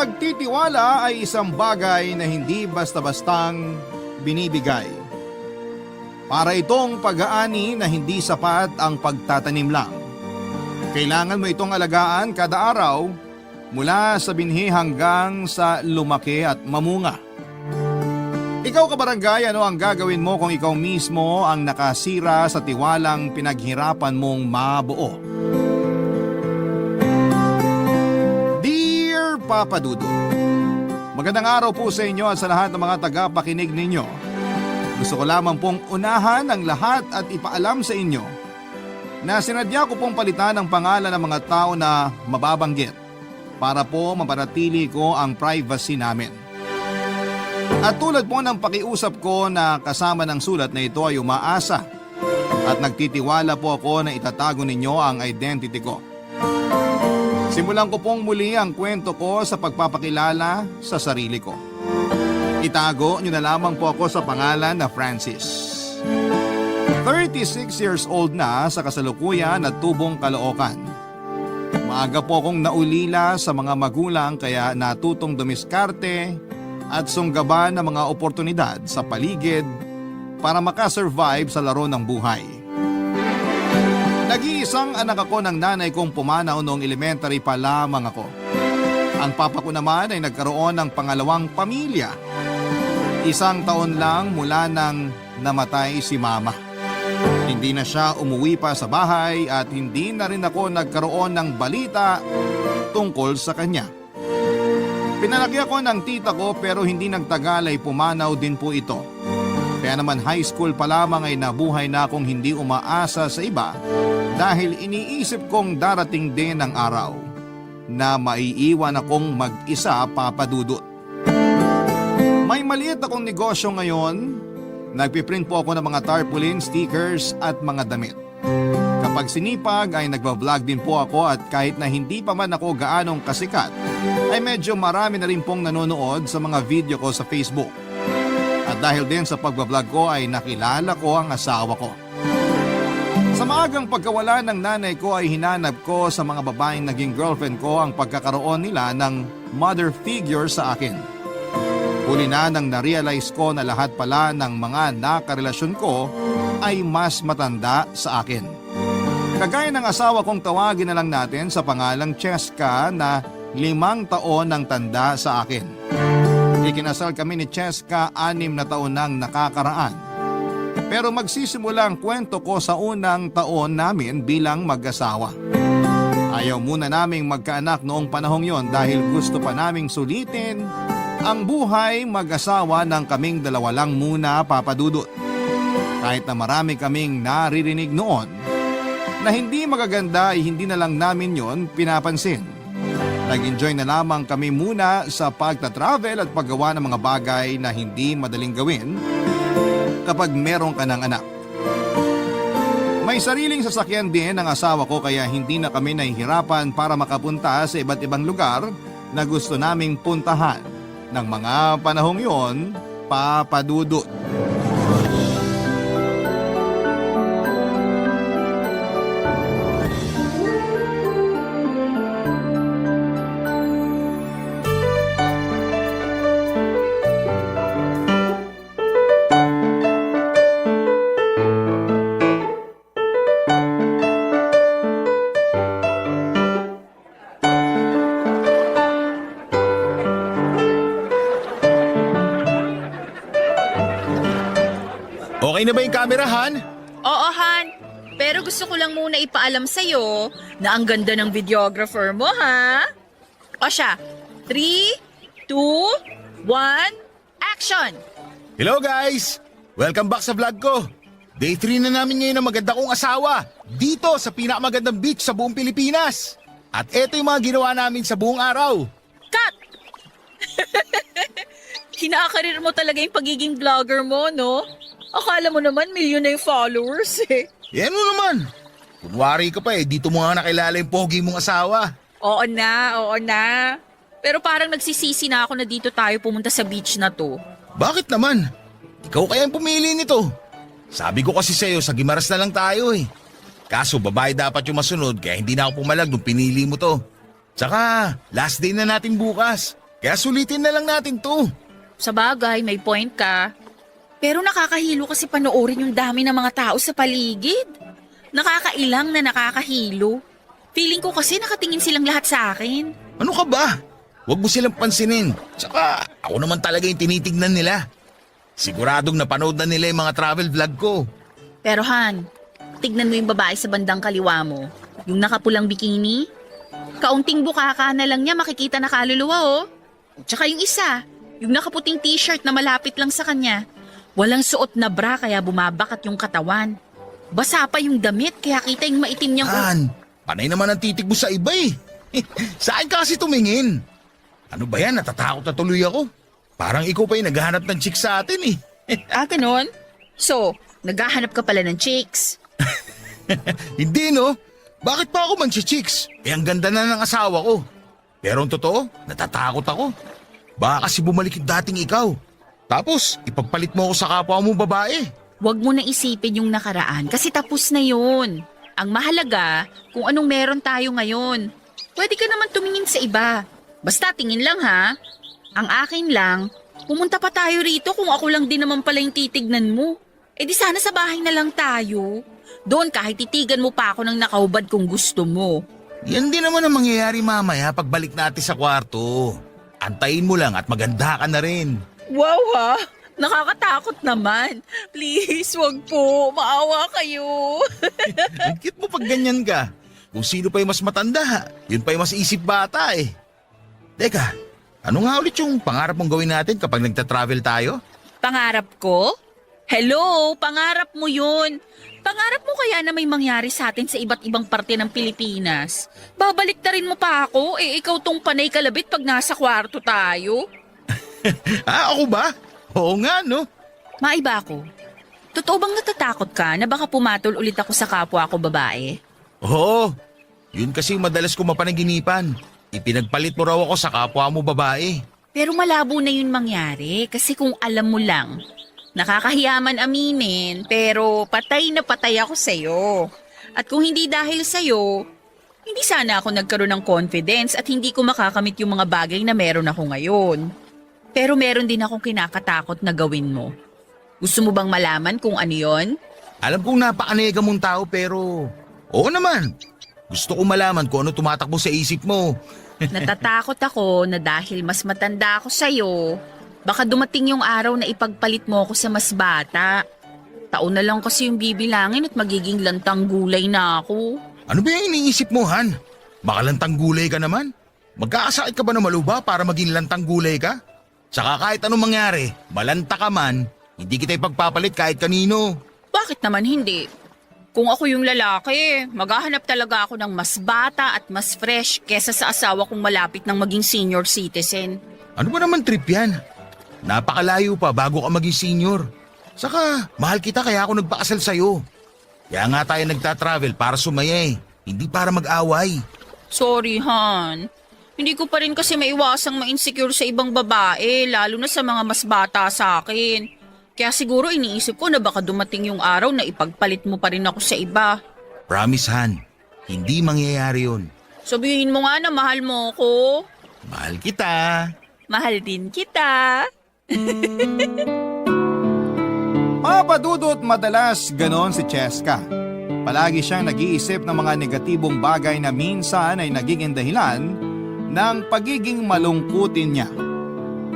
pagtitiwala ay isang bagay na hindi basta-bastang binibigay. Para itong pag-aani na hindi sapat ang pagtatanim lang. Kailangan mo itong alagaan kada araw mula sa binhi hanggang sa lumaki at mamunga. Ikaw kabarangay, ano ang gagawin mo kung ikaw mismo ang nakasira sa tiwalang pinaghirapan mong mabuo? Dear Papa Dudut, magandang araw po sa inyo at sa lahat ng mga tagapakinig ninyo. Gusto ko lamang pong unahan ang lahat at ipaalam sa inyo na sinadya ko pong palitan ang pangalan ng mga tao na mababanggit para po mapanatili ko ang privacy namin. At tulad po ng pakiusap ko na kasama ng sulat na ito ay umaasa at nagtitiwala po ako na itatago ninyo ang identity ko. Simulan ko pong muli ang kwento ko sa pagpapakilala sa sarili ko. Itago nyo na lamang po ako sa pangalan na Francis. 36 years old na sa kasalukuyan at tubong Caloocan. Maaga po akong naulila sa mga magulang kaya natutong dumiskarte at sunggaban ng mga oportunidad sa paligid para makasurvive sa laro ng buhay. Nag-iisang anak ako ng nanay kong pumanaw noong elementary pa lamang ako. Ang papa ko naman ay nagkaroon ng pangalawang pamilya. 1 taon lang mula nang namatay si mama. Hindi na siya umuwi pa sa bahay at hindi na rin ako nagkaroon ng balita tungkol sa kanya. Pinalaki ako ng tita ko pero hindi nagtagal ay pumanaw din po ito. Kaya naman high school pa lamang ay nabuhay na akong hindi umaasa sa iba dahil iniisip kong darating din ang araw na maiiwan akong mag-isa, Papa Dudut. May maliit akong negosyo ngayon. Nagpiprint po ako ng mga tarpaulin, stickers at mga damit. Kapag sinipag ay nagbablog din po ako at kahit na hindi pa man ako gaanong kasikat, ay medyo marami na rin pong nanonood sa mga video ko sa Facebook. At dahil din sa pagbablog ko ay nakilala ko ang asawa ko. Sa maagang pagkawala ng nanay ko ay hinanap ko sa mga babaeng naging girlfriend ko ang pagkakaroon nila ng mother figure sa akin. Huli na nang na-realize ko na lahat pala ng mga nakarelasyon ko ay mas matanda sa akin. Kagaya ng asawa kong tawagin na lang natin sa pangalang Cheska na 5 taon ang tanda sa akin. Ikinasal kami ni Cheska 6 na taon nang nakakaraan. Pero magsisimula ang kwento ko sa unang taon namin bilang mag-asawa. Ayaw muna naming magkaanak noong panahong yon dahil gusto pa naming sulitin ang buhay mag-asawa ng kaming dalawa lang muna, Papa Dudut. Kahit na marami kaming naririnig noon na hindi magaganda ay hindi na lang namin yon pinapansin. Nag-enjoy na lamang kami muna sa pagta-travel at paggawa ng mga bagay na hindi madaling gawin kapag meron ka ng anak. May sariling sasakyan din ang asawa ko kaya hindi na kami nahihirapan para makapunta sa iba't ibang lugar na gusto naming puntahan. Ng mga panahong yon, Papa Dudut. Okay na ba yung camera, Han? Oo, Han. Pero gusto ko lang muna ipaalam sa'yo na ang ganda ng videographer mo, ha? O siya, 3, 2, 1, action! Hello guys! Welcome back sa vlog ko. Day 3 na namin ngayon ng maganda kong asawa. Dito sa pinakamagandang beach sa buong Pilipinas. At eto yung mga ginawa namin sa buong araw. Cut! Kinakarir mo talaga yung pagiging vlogger mo, no? Akala mo naman milyon na yung followers eh. Yan mo naman. Kunwari ka pa dito mo nga nakilala yung pogi mong asawa. Oo na. Pero parang nagsisisi na ako na dito tayo pumunta sa beach na to. Bakit naman? Ikaw kaya ang pumili nito. Sabi ko kasi sa'yo, sa Gimaras na lang tayo eh. Kaso babae dapat yung masunod kaya hindi na ako pumalag nung pinili mo to. Tsaka, last day na natin bukas. Kaya sulitin na lang natin to. Sa bagay, may point ka. Pero nakakahilo kasi panoorin yung dami ng mga tao sa paligid. Nakakailang na nakakahilo. Feeling ko kasi nakatingin silang lahat sa akin. Ano ka ba? Huwag mo silang pansinin. Tsaka ako naman talaga yung tinitignan nila. Siguradong napanood na nila yung mga travel vlog ko. Pero Han, tignan mo yung babae sa bandang kaliwa mo. Yung nakapulang bikini. Kaunting bukaka na lang niya makikita na kaluluwa oh. Tsaka yung isa, yung nakaputing t-shirt na malapit lang sa kanya. Walang suot na bra kaya bumabakat yung katawan. Basa pa yung damit kaya kita yung maitim niyang... Han, panay naman ang titig mo sa iba eh. Saan ka kasi tumingin? Ano ba yan? Natatakot na tuloy ako. Parang ikaw pa yung naghahanap ng chick sa atin eh. Ganon? So, naghahanap ka pala ng chicks. Hindi no? Bakit pa ako manchi-chicks? Eh ang ganda na ng asawa ko. Pero ang totoo, natatakot ako. Baka kasi bumalik yung dating ikaw. Tapos, ipagpalit mo ako sa kapwa mo babae. Huwag mo na isipin yung nakaraan kasi tapos na yun. Ang mahalaga, kung anong meron tayo ngayon. Pwede ka naman tumingin sa iba. Basta tingin lang ha. Ang akin lang, pumunta pa tayo rito kung ako lang din naman pala yung titignan mo. Eh di sana sa bahay na lang tayo. Doon kahit titigan mo pa ako ng nakaubad kung gusto mo. Yan din naman ang mangyayari mamaya pagbalik natin sa kwarto. Antayin mo lang at maganda ka na rin. Wow ha! Nakakatakot naman. Please, wag po. Maawa kayo. Ang cute mo pag ganyan ka. Kung sino pa yung mas matanda, yun pa yung mas isip bata eh. Teka, ano nga ulit yung pangarap mong gawin natin kapag nagta-travel tayo? Pangarap ko? Hello, pangarap mo yun. Pangarap mo kaya na may mangyari sa atin sa iba't ibang parte ng Pilipinas? Babalik na rin mo pa ako, eh ikaw tong panay kalabit pag nasa kwarto tayo. Ako ba? Oo nga no. Maiba ako. Totoo bang natatakot ka na baka pumatol ulit ako sa kapwa ko babae? Oo, yun kasi madalas ko mapanaginipan. Ipinagpalit mo raw ako sa kapwa mo babae. Pero malabo na yun mangyari kasi kung alam mo lang, nakakahiyaman aminin pero patay na patay ako sa'yo. At kung hindi dahil sa'yo, hindi sana ako nagkaroon ng confidence at hindi ko makakamit yung mga bagay na meron ako ngayon. Pero meron din akong kinakatakot na gawin mo. Gusto mo bang malaman kung ano yon? Alam kong napakanega mong tao pero oo naman. Gusto ko malaman kung ano tumatakbo sa isip mo. Natatakot ako na dahil mas matanda ako sa'yo, baka dumating yung araw na ipagpalit mo ako sa mas bata. Taon na lang kasi yung bibilangin at magiging lantang gulay na ako. Ano ba yung iniisip mo, Han? Baka lantang gulay ka naman? Magkakasakit ka ba na maluba para maging lantang gulay ka? Tsaka kahit anong mangyari, malanta ka man, hindi kita ipagpapalit kahit kanino. Bakit naman hindi? Kung ako yung lalaki, maghahanap talaga ako ng mas bata at mas fresh kesa sa asawa kong malapit ng maging senior citizen. Ano ba naman trip yan? Napakalayo pa bago ka maging senior. Saka, mahal kita kaya ako nagpakasal sa'yo. Kaya nga tayo nagta-travel para sumaya eh, hindi para mag-away. Sorry, Han. Hindi ko pa rin kasi maiwasang ma-insecure sa ibang babae, lalo na sa mga mas bata sa akin. Kaya siguro iniisip ko na baka dumating yung araw na ipagpalit mo pa rin ako sa iba. Promise, Han. Hindi mangyayari yun. Sabihin mo nga na mahal mo ko. Mahal kita. Mahal din kita. Papadudot madalas ganon si Cheska. Palagi siyang nag-iisip ng mga negatibong bagay na minsan ay nagiging dahilan ng pagiging malungkutin niya.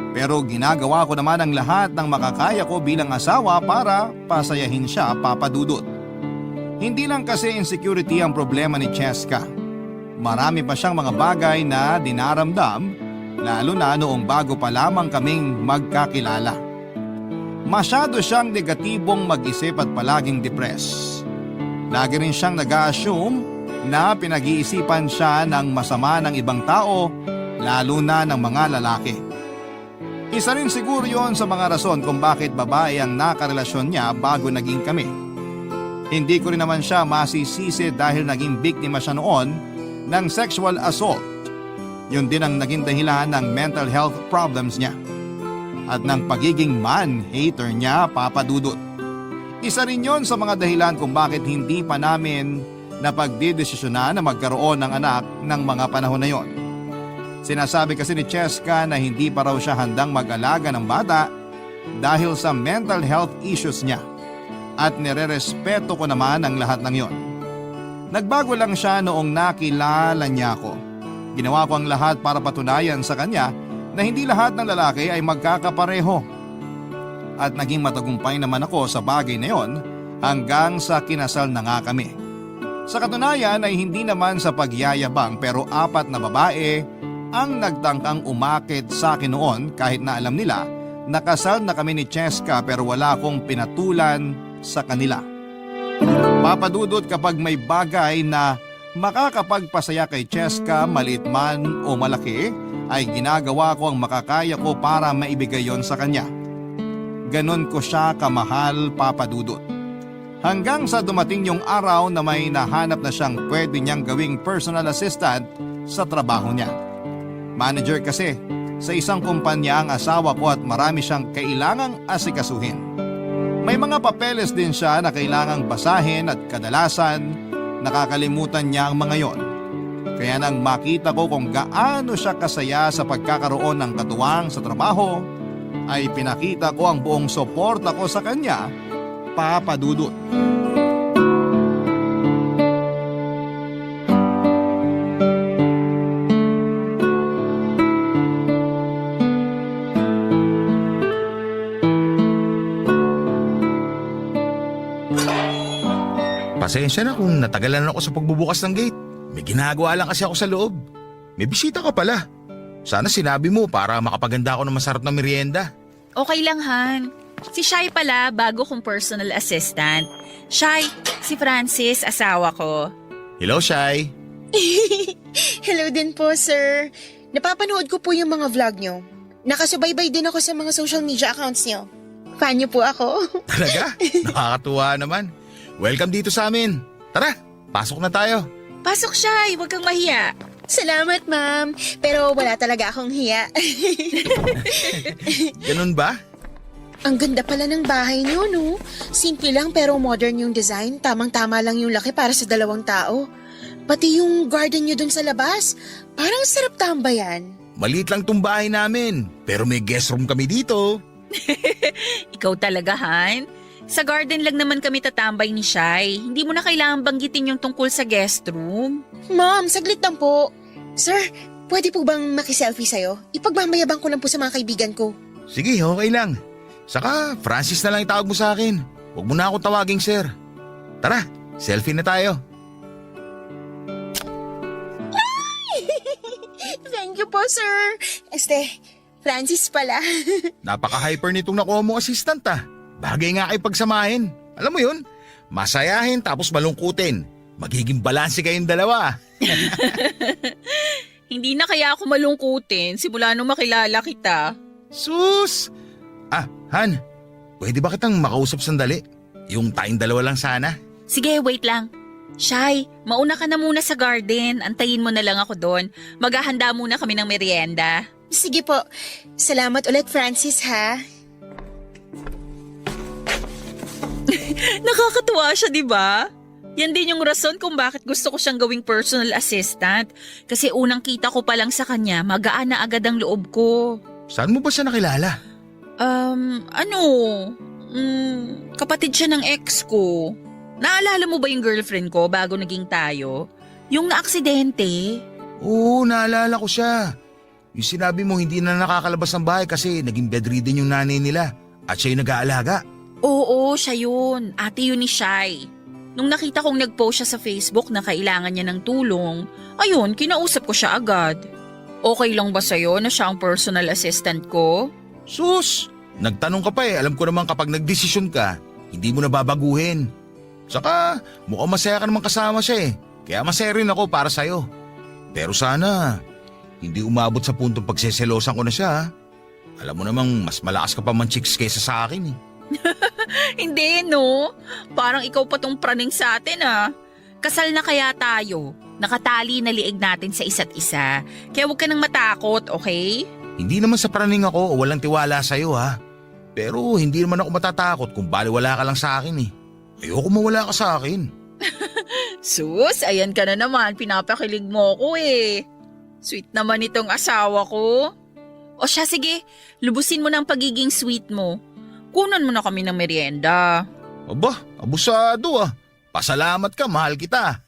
Pero ginagawa ko naman ang lahat ng makakaya ko bilang asawa para pasayahin siya, Papadudot. Hindi lang kasi insecurity ang problema ni Cheska. Marami pa siyang mga bagay na dinaramdam, lalo na noong bago pa lamang kaming magkakilala. Masyado siyang negatibong mag-isip at palaging depressed. Lagi rin siyang nag-a-assume na pinag-iisipan siya ng masama ng ibang tao, lalo na ng mga lalaki. Isa rin siguro yon sa mga rason kung bakit babae ang nakarelasyon niya bago naging kami. Hindi ko rin naman siya masisisi dahil naging biktima siya noon ng sexual assault. Yun din ang naging dahilan ng mental health problems niya. At ng pagiging man-hater niya, Papadudot. Isa rin yon sa mga dahilan kung bakit hindi pa namin napagdidesisyonan na magkaroon ng anak ng mga panahon na yon. Sinasabi kasi ni Cheska na hindi pa raw siya handang mag-alaga ng bata dahil sa mental health issues niya. At nirerespeto ko naman ang lahat ng yon. Nagbago lang siya noong nakilala niya ako. Ginawa ko ang lahat para patunayan sa kanya na hindi lahat ng lalaki ay magkakapareho. At naging matagumpay naman ako sa bagay na yon hanggang sa kinasal na nga kami. Sa katunayan ay hindi naman sa pagyayabang pero 4 na babae ang nagtangkang umakit sa akin noon kahit na alam nila nakasal na kami ni Cheska pero wala akong pinatulan sa kanila. Papadudot kapag may bagay na makakapagpasaya kay Cheska maliit man o malaki ay ginagawa ko ang makakaya ko para maibigay yon sa kanya. Ganon ko siya kamahal, Papadudot. Hanggang sa dumating yung araw na may nahanap na siyang pwede niyang gawing personal assistant sa trabaho niya. Manager kasi sa isang kumpanya ang asawa ko at marami siyang kailangang asikasuhin. May mga papeles din siya na kailangang basahin at kadalasan nakakalimutan niya ang mga yon. Kaya nang makita ko kung gaano siya kasaya sa pagkakaroon ng katuwang sa trabaho, ay pinakita ko ang buong suporta ko sa kanya, Papadudot. Pasensya na kung natagalan ako sa pagbubukas ng gate. May ginagawa lang kasi ako sa loob. May bisita ka pala. Sana sinabi mo para makapaganda ako ng masarap na merienda. Okay lang, Han. Si Shai pala, bago kong personal assistant. Shai, si Francis, asawa ko. Hello, Shai. Hello din po, sir. Napapanood ko po yung mga vlog nyo. Nakasubaybay din ako sa mga social media accounts nyo. Fan nyo po ako. Talaga? Nakakatuwa naman. Welcome dito sa amin. Tara, pasok na tayo. Pasok, Shai. Huwag kang mahiya. Salamat, ma'am. Pero wala talaga akong hiya. Ganun ba? Ang ganda pala ng bahay nyo, no? Simple lang pero modern yung design. Tamang-tama lang yung laki para sa 2 tao. Pati yung garden nyo dun sa labas. Parang sarap tambayan. Maliit lang tong bahay namin. Pero may guest room kami dito. Ikaw talaga, Han. Sa garden lang naman kami tatambay ni Shai. Hindi mo na kailangan banggitin yung tungkol sa guest room. Ma'am, saglit lang po. Sir, pwede po bang makiselfie sa'yo? Ipagmamayabang ko lang po sa mga kaibigan ko. Sige, okay lang. Saka, Francis na lang itawag mo sa akin. Huwag mo na akong tawaging sir. Tara, selfie na tayo. Thank you po, sir. Francis pala. Napaka-hyper nitong nakuha mong assistant ah. Bagay nga kayo pagsamahin. Alam mo yun, masayahin tapos malungkutin. Magiging balanse kayong dalawa. Hindi na kaya ako malungkutin simula nung makilala kita. Sus! Han, pwede ba kitang makausap sandali? Yung tayong dalawa lang sana. Sige, wait lang. Shai, mauna ka na muna sa garden. Antayin mo na lang ako doon. Maghahanda muna kami ng merienda. Sige po. Salamat ulit, Francis, ha? Nakakatuwa siya, di ba? Yan din yung rason kung bakit gusto ko siyang gawing personal assistant. Kasi unang kita ko pa lang sa kanya, magaan na agad ang loob ko. Saan mo ba siya nakilala? Kapatid siya ng ex ko. Naalala mo ba yung girlfriend ko bago naging tayo? Yung naaksidente? Oo, naalala ko siya. Yung sinabi mo hindi na nakakalabas ng bahay kasi naging bedridden yung nanay nila at siya yung nag-aalaga. Oo, siya yun. Ate yun ni Shai. Nung nakita kong nag-post siya sa Facebook na kailangan niya ng tulong, ayun, kinausap ko siya agad. Okay lang ba sa'yo na siya ang personal assistant ko? Sus! Nagtanong ka pa eh. Alam ko naman kapag nagdesisyon ka, hindi mo na babaguhin. Saka mukhang masaya ka naman kasama siya eh. Kaya masaya rin ako para sa'yo. Pero sana, hindi umabot sa puntong pagseselosan ko na siya. Alam mo namang mas malakas ka pa man chicks kaysa sa akin eh. Hindi, no? Parang ikaw pa tong praning sa atin, ah. Kasal na kaya tayo. Nakatali na liig natin sa isa't isa. Kaya huwag ka nang matakot, okay? Hindi naman sa praning ako o walang tiwala sa'yo ha. Pero hindi naman ako matatakot kung baliwala ka lang sa akin eh. Ayoko mawala ka sa akin. Sus, ayan ka na naman. Pinapakilig mo ko eh. Sweet naman itong asawa ko. O siya, sige, lubusin mo ng pagiging sweet mo. Kunan mo na kami ng merienda. Aba, abusado ah. Pasalamat ka, mahal kita.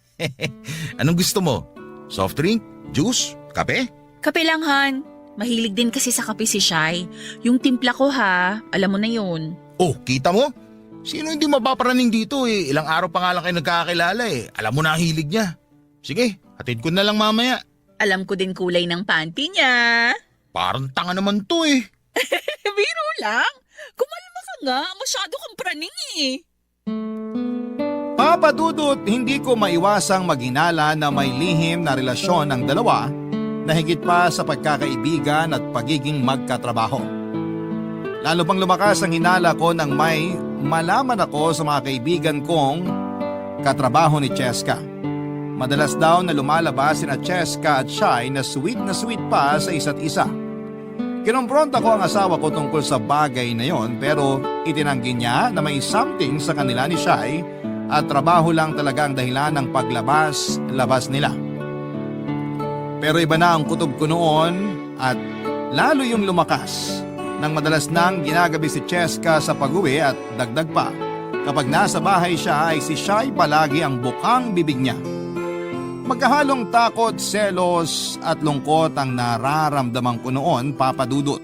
Anong gusto mo? Soft drink? Juice? Kape? Kape lang, Han. Mahilig din kasi sa kape si Shai. Yung timpla ko ha, alam mo na yun. Oh, kita mo? Sino hindi mapaparaning dito eh? Ilang araw pa nga lang kayo nagkakilala eh. Alam mo na ang hilig niya. Sige, hatid ko na lang mamaya. Alam ko din kulay ng panty niya. Parang tanga naman to eh. Biro lang. Kumalma ka nga, masyado kang praning eh. Papa Dudut, hindi ko maiwasang maghinala na may lihim na relasyon ng dalawa na higit pa sa pagkakaibigan at pagiging magkatrabaho. Lalo pang lumakas ang hinala ko nang may malaman ako sa mga kaibigan kong katrabaho ni Cheska. Madalas daw na lumalabas sina Cheska at Shai na sweet pa sa isa't isa. Kinompronta ko ang asawa ko tungkol sa bagay na yon pero itinanggi niya na may something sa kanila ni Shai at trabaho lang talaga ang dahilan ng paglabas nila. Pero iba na ang kutob ko noon at lalo yung lumakas nang madalas nang ginagabi si Cheska sa pag-uwi at dagdag pa. Kapag nasa bahay siya ay si Shai palagi ang bukang bibig niya. Magkahalong takot, selos at lungkot ang nararamdaman ko noon, Papa Dudut.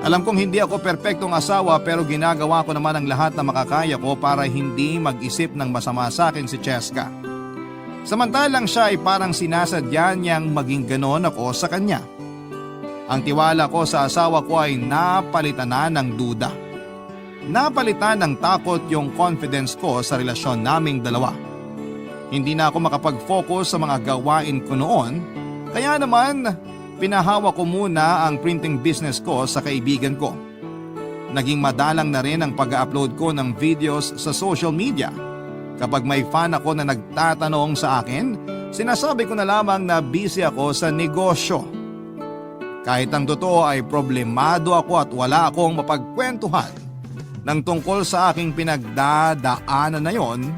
Alam kong hindi ako perpektong asawa pero ginagawa ko naman ang lahat na makakaya ko para hindi mag-isip ng masama sa akin si Cheska. Samantalang siya ay parang sinasadya niyang maging ganon ako sa kanya. Ang tiwala ko sa asawa ko ay napalitan na ng duda. Napalitan ng takot yung confidence ko sa relasyon naming dalawa. Hindi na ako makapag-focus sa mga gawain ko noon, kaya naman pinahawa ko muna ang printing business ko sa kaibigan ko. Naging madalang na rin ang pag-upload ko ng videos sa social media. Kapag may fan ako na nagtatanong sa akin, sinasabi ko na lamang na busy ako sa negosyo. Kahit ang totoo ay problemado ako at wala akong mapagkwentuhan ng tungkol sa aking pinagdadaanan na yon,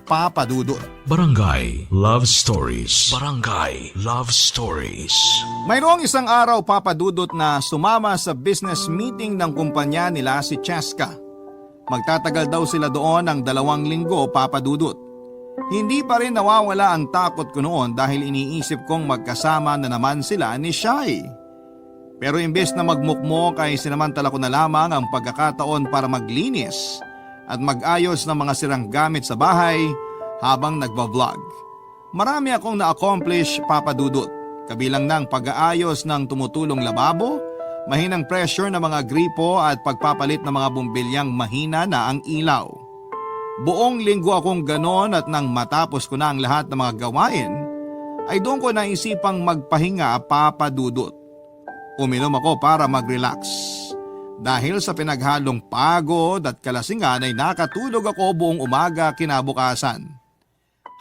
Papa Dudut. Barangay Love Stories. Barangay Love Stories. Mayroong isang araw, Papa Dudut, na sumama sa business meeting ng kumpanya nila si Cheska. Magtatagal daw sila doon ng 2 linggo, Papa Dudut. Hindi pa rin nawawala ang takot ko noon dahil iniisip kong magkasama na naman sila ni Shai. Pero imbes na magmukmok ay sinamantala ko na lamang ang pagkakataon para maglinis at mag-ayos ng mga sirang gamit sa bahay habang nagva-vlog. Marami akong na-accomplish, Papa Dudut, kabilang ng pag-aayos ng tumutulong lababo, mahinang pressure ng mga gripo at pagpapalit ng mga bumbilyang mahina na ang ilaw. Buong linggo akong ganon at nang matapos ko na ang lahat ng mga gawain, ay doon ko naisipang magpahinga, Papa Dudut. Uminom ako para mag-relax. Dahil sa pinaghalong pagod at kalasingan ay nakatulog ako buong umaga kinabukasan.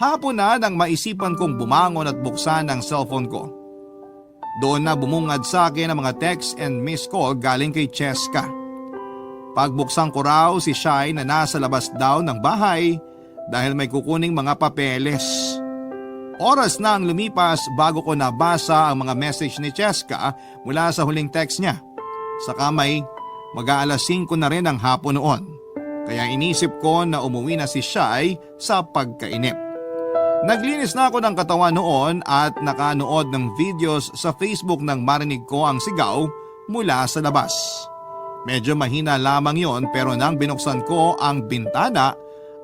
Hapon na nang maisipan kong bumangon at buksan ang cellphone ko. Doon na bumungad sa akin ang mga text and missed call galing kay Cheska. Pagbuksan ko raw si Shai na nasa labas daw ng bahay dahil may kukuning mga papeles. Oras na ang lumipas bago ko nabasa ang mga message ni Cheska mula sa huling text niya. Saka may mag-aalas 5 na rin ang hapon noon. Kaya inisip ko na umuwi na si Shai sa pagkainip. Naglinis na ako ng katawan noon at nakanood ng videos sa Facebook nang marinig ko ang sigaw mula sa labas. Medyo mahina lamang yon pero nang binuksan ko ang bintana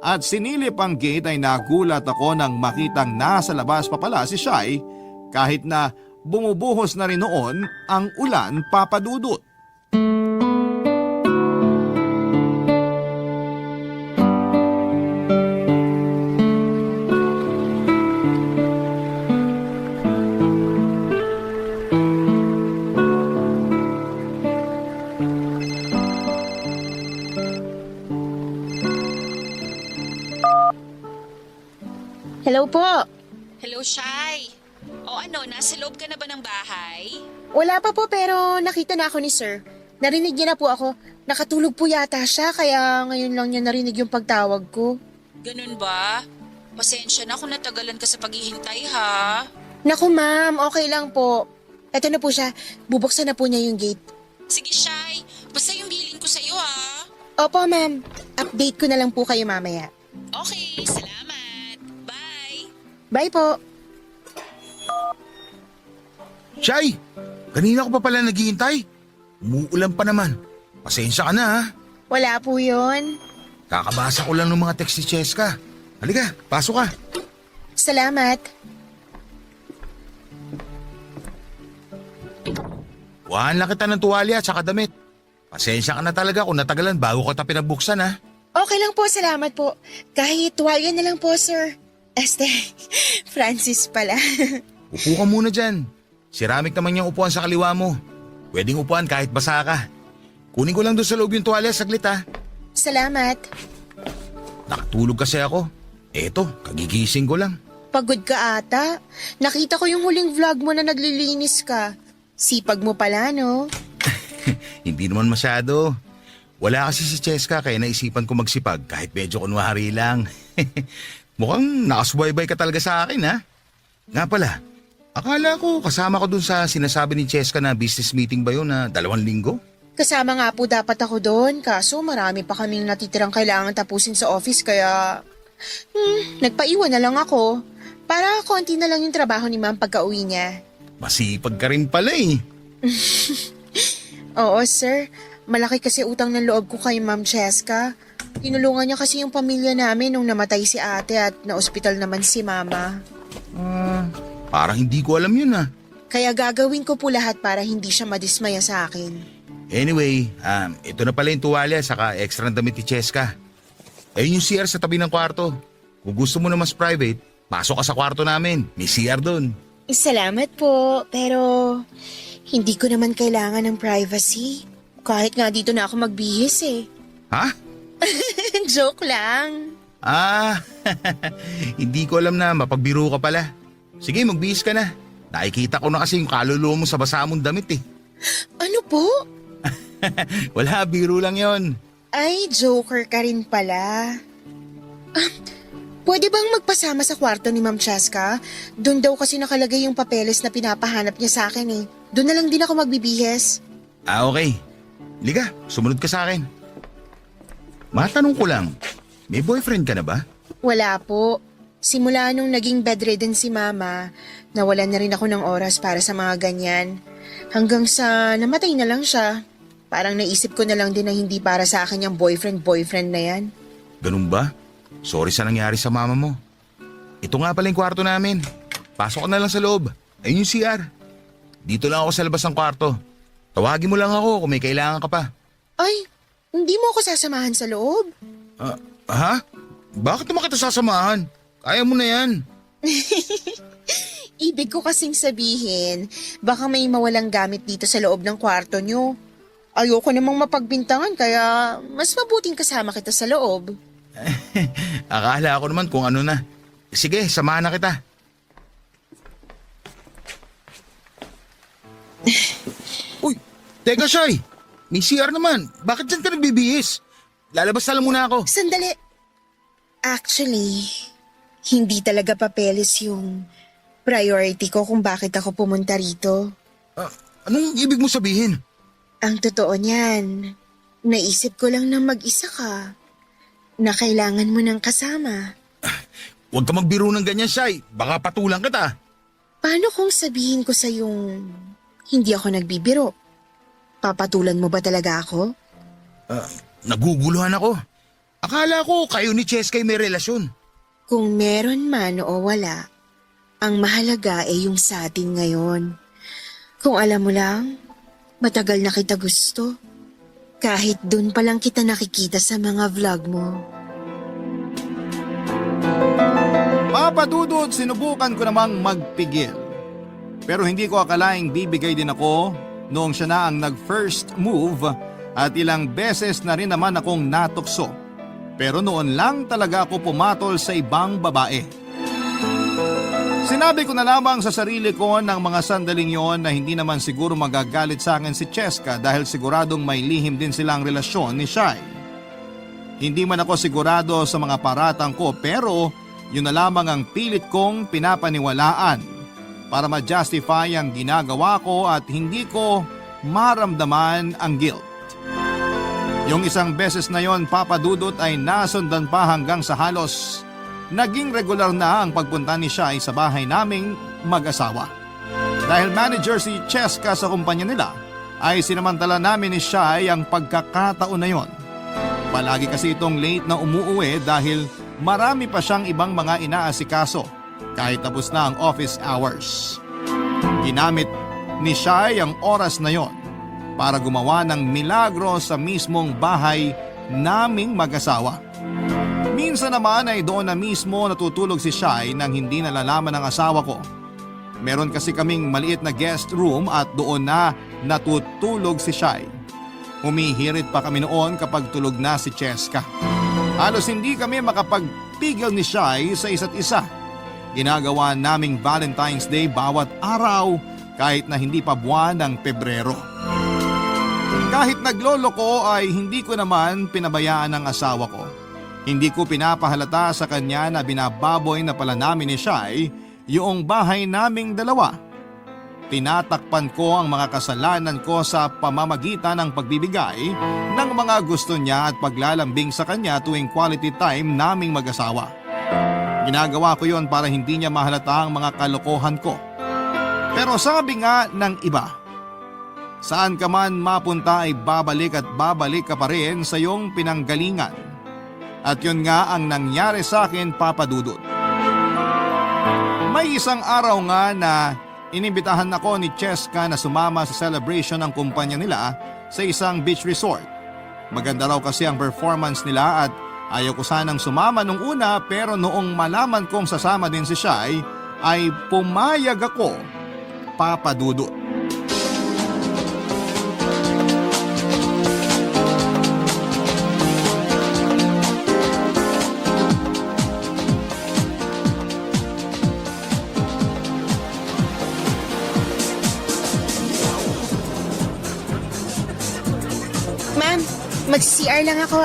at sinilip ang gate ay nagulat ako nang makitang nasa labas pa pala si Shai kahit na bumubuhos na rin noon ang ulan, Papa Dudut. Hello po. Hello, Shai. O ano, nasa loob ka na ba ng bahay? Wala pa po pero nakita na ako ni sir. Narinig niya na po ako. Nakatulog po yata siya kaya ngayon lang niya narinig yung pagtawag ko. Ganun ba? Pasensya na kung natagalan ka sa paghihintay ha. Naku ma'am, okay lang po. Eto na po siya. Bubuksan na po niya yung gate. Sige, Shy. Basta yung bilin ko sa'yo, ha? Opo ma'am. Update ko na lang po kayo mamaya. Okay, salamat. Bye. Bye po. Shay, kanina ko pa pala naghihintay. Umuulan pa naman. Pasensya ka na ha. Wala po yun. Kakabasa ko lang ng mga text ni Cheska. Halika, pasok ka. Salamat. Kuhaan lang kita ng tuwalya at saka damit. Pasensya ka na talaga kung natagalan bago ka pinabuksan ha. Okay lang po, salamat po. Kahit tuwalya na lang po, sir. Francis pala. Upo ka muna dyan. Ceramic naman yung upuan sa kaliwa mo. Pwedeng upuan kahit basa ka. Kunin ko lang doon sa loob yung tuwalya saglit ha. Salamat. Nakatulog kasi ako. Eto, kagigising ko lang. Pagod ka ata. Nakita ko yung huling vlog mo na naglilinis ka. Sipag mo pala, no? Hindi naman masyado. Wala kasi si Cheska kaya naisipan ko magsipag kahit medyo kunwari lang. Mukhang nakasubaybay ka talaga sa akin ha. Nga pala, akala ko kasama ko dun sa sinasabi ni Cheska na business meeting ba yun na 2 linggo? Kasama nga po dapat ako doon, kaso marami pa kaming natitirang kailangan tapusin sa office kaya... nagpaiwan na lang ako. Para konti na lang yung trabaho ni ma'am pagka-uwi niya. Masipag ka rin pala eh. Oo, sir. Malaki kasi utang ng loob ko kay Ma'am Cheska. Tinulungan niya kasi yung pamilya namin nung namatay si ate at na-ospital naman si mama. Parang hindi ko alam yun ah. Kaya gagawin ko po lahat para hindi siya madismaya sa akin. Anyway, ito na pala yung tuwalya saka extra na damit ni Cheska. Ayun yung CR sa tabi ng kwarto. Kung gusto mo na mas private, pasok ka sa kwarto namin. May CR doon. Salamat po, pero hindi ko naman kailangan ng privacy. Kahit nga dito na ako magbihis eh. Ha? Joke lang. Hindi ko alam na mapagbiro ka pala. Sige, magbihis ka na. Nakikita ko na kasi yung kaluluwa mo sa basa mong damit eh. Ano po? Wala, biro lang yon. Ay, joker ka rin pala. Pwede bang magpasama sa kwarto ni Ma'am Cheska? Doon daw kasi nakalagay yung papeles na pinapahanap niya sa akin eh. Doon na lang din ako magbibihes. Okay. Liga, sumunod ka sa akin. Matanong ko lang, may boyfriend ka na ba? Wala po. Simula nung naging bedridden si Mama, nawalan na rin ako ng oras para sa mga ganyan. Hanggang sa namatay na lang siya. Parang naisip ko na lang din na hindi para sa akin yung boyfriend na yan. Ganun ba? Sorry sa nangyari sa mama mo. Ito nga pala yung kwarto namin. Pasok ka na lang sa loob. Ayun yung CR. Dito lang ako sa labas ng kwarto. Tawagin mo lang ako kung may kailangan ka pa. Ay, hindi mo ako sasamahan sa loob? Ha? Bakit naman kita sasamahan? Kaya mo na yan. Ibig ko kasing sabihin, baka may mawalang gamit dito sa loob ng kwarto nyo. Ayoko namang mapagbintangan kaya mas mabuting kasama kita sa loob. Akala ko naman kung ano na. Sige, samahan na kita. Uy, teka Shy. May CR naman. Bakit dyan ka nagbibihis? Lalabas na lang muna ako. Sandali. Actually, hindi talaga papeles yung priority ko kung bakit ako pumunta rito. Anong ibig mo sabihin? Ang totoo niyan, naisip ko lang na mag-isa ka. Na kailangan mo ng kasama. Huwag ka magbiro ng ganyan, Shy. Baka patulang kita. Paano kung sabihin ko sa yung hindi ako nagbibiro? Papatulan mo ba talaga ako? Naguguluhan ako. Akala ko kayo ni Cheska may relasyon. Kung meron man o wala, ang mahalaga ay yung sa atin ngayon. Kung alam mo lang, matagal na kita gusto. Kahit dun pa lang kita nakikita sa mga vlog mo. Papa Dudut, sinubukan ko namang magpigil. Pero hindi ko akalaing bibigay din ako noong siya na ang nag-first move at ilang beses na rin naman akong natukso. Pero noon lang talaga ako pumatol sa ibang babae. Sinabi ko na lamang sa sarili ko ng mga sandaling yon na hindi naman siguro magagalit sa akin si Cheska dahil siguradong may lihim din silang relasyon ni Shy. Hindi man ako sigurado sa mga paratang ko pero yun na lamang ang pilit kong pinapaniwalaan para ma-justify ang ginagawa ko at hindi ko maramdaman ang guilt. Yung isang beses na yon, Papa Dudut, ay nasundan pa hanggang sa halos naging regular na ang pagpunta ni Shai sa bahay naming mag-asawa. Dahil manager si Cheska sa kumpanya nila, ay sinamantala namin ni Shai ang pagkakataon na yon. Palagi kasi itong late na umuuwi dahil marami pa siyang ibang mga inaasikaso kahit tapos na ang office hours. Ginamit ni Shai ang oras na yon para gumawa ng milagro sa mismong bahay naming mag-asawa. Minsan naman ay doon na mismo natutulog si Shai nang hindi nalalaman ng asawa ko. Meron kasi kaming maliit na guest room at doon na natutulog si Shai. Humihirit pa kami noon kapag tulog na si Cheska. Halos hindi kami makapagpigil ni Shai sa isa't isa. Ginagawa naming Valentine's Day bawat araw kahit na hindi pa buwan ng Pebrero. Kahit nagloloko ay hindi ko naman pinabayaan ang asawa ko. Hindi ko pinapahalata sa kanya na binababoy na pala namin ni Shai yung bahay naming dalawa. Tinatakpan ko ang mga kasalanan ko sa pamamagitan ng pagbibigay ng mga gusto niya at paglalambing sa kanya tuwing quality time naming mag-asawa. Ginagawa ko yon para hindi niya mahalata ang mga kalokohan ko. Pero sabi nga ng iba, saan ka man mapunta ay babalik at babalik ka pa rin sa iyong pinanggalingan. At yun nga ang nangyari sa akin, Papa Dudut. May isang araw nga na inimbitahan ako ni Cheska na sumama sa celebration ng kumpanya nila sa isang beach resort. Maganda raw kasi ang performance nila at ayaw ko sanang sumama nung una, pero noong malaman kong sasama din si Shai ay pumayag ako, Papa Dudut. Ma'am, mag-CR lang ako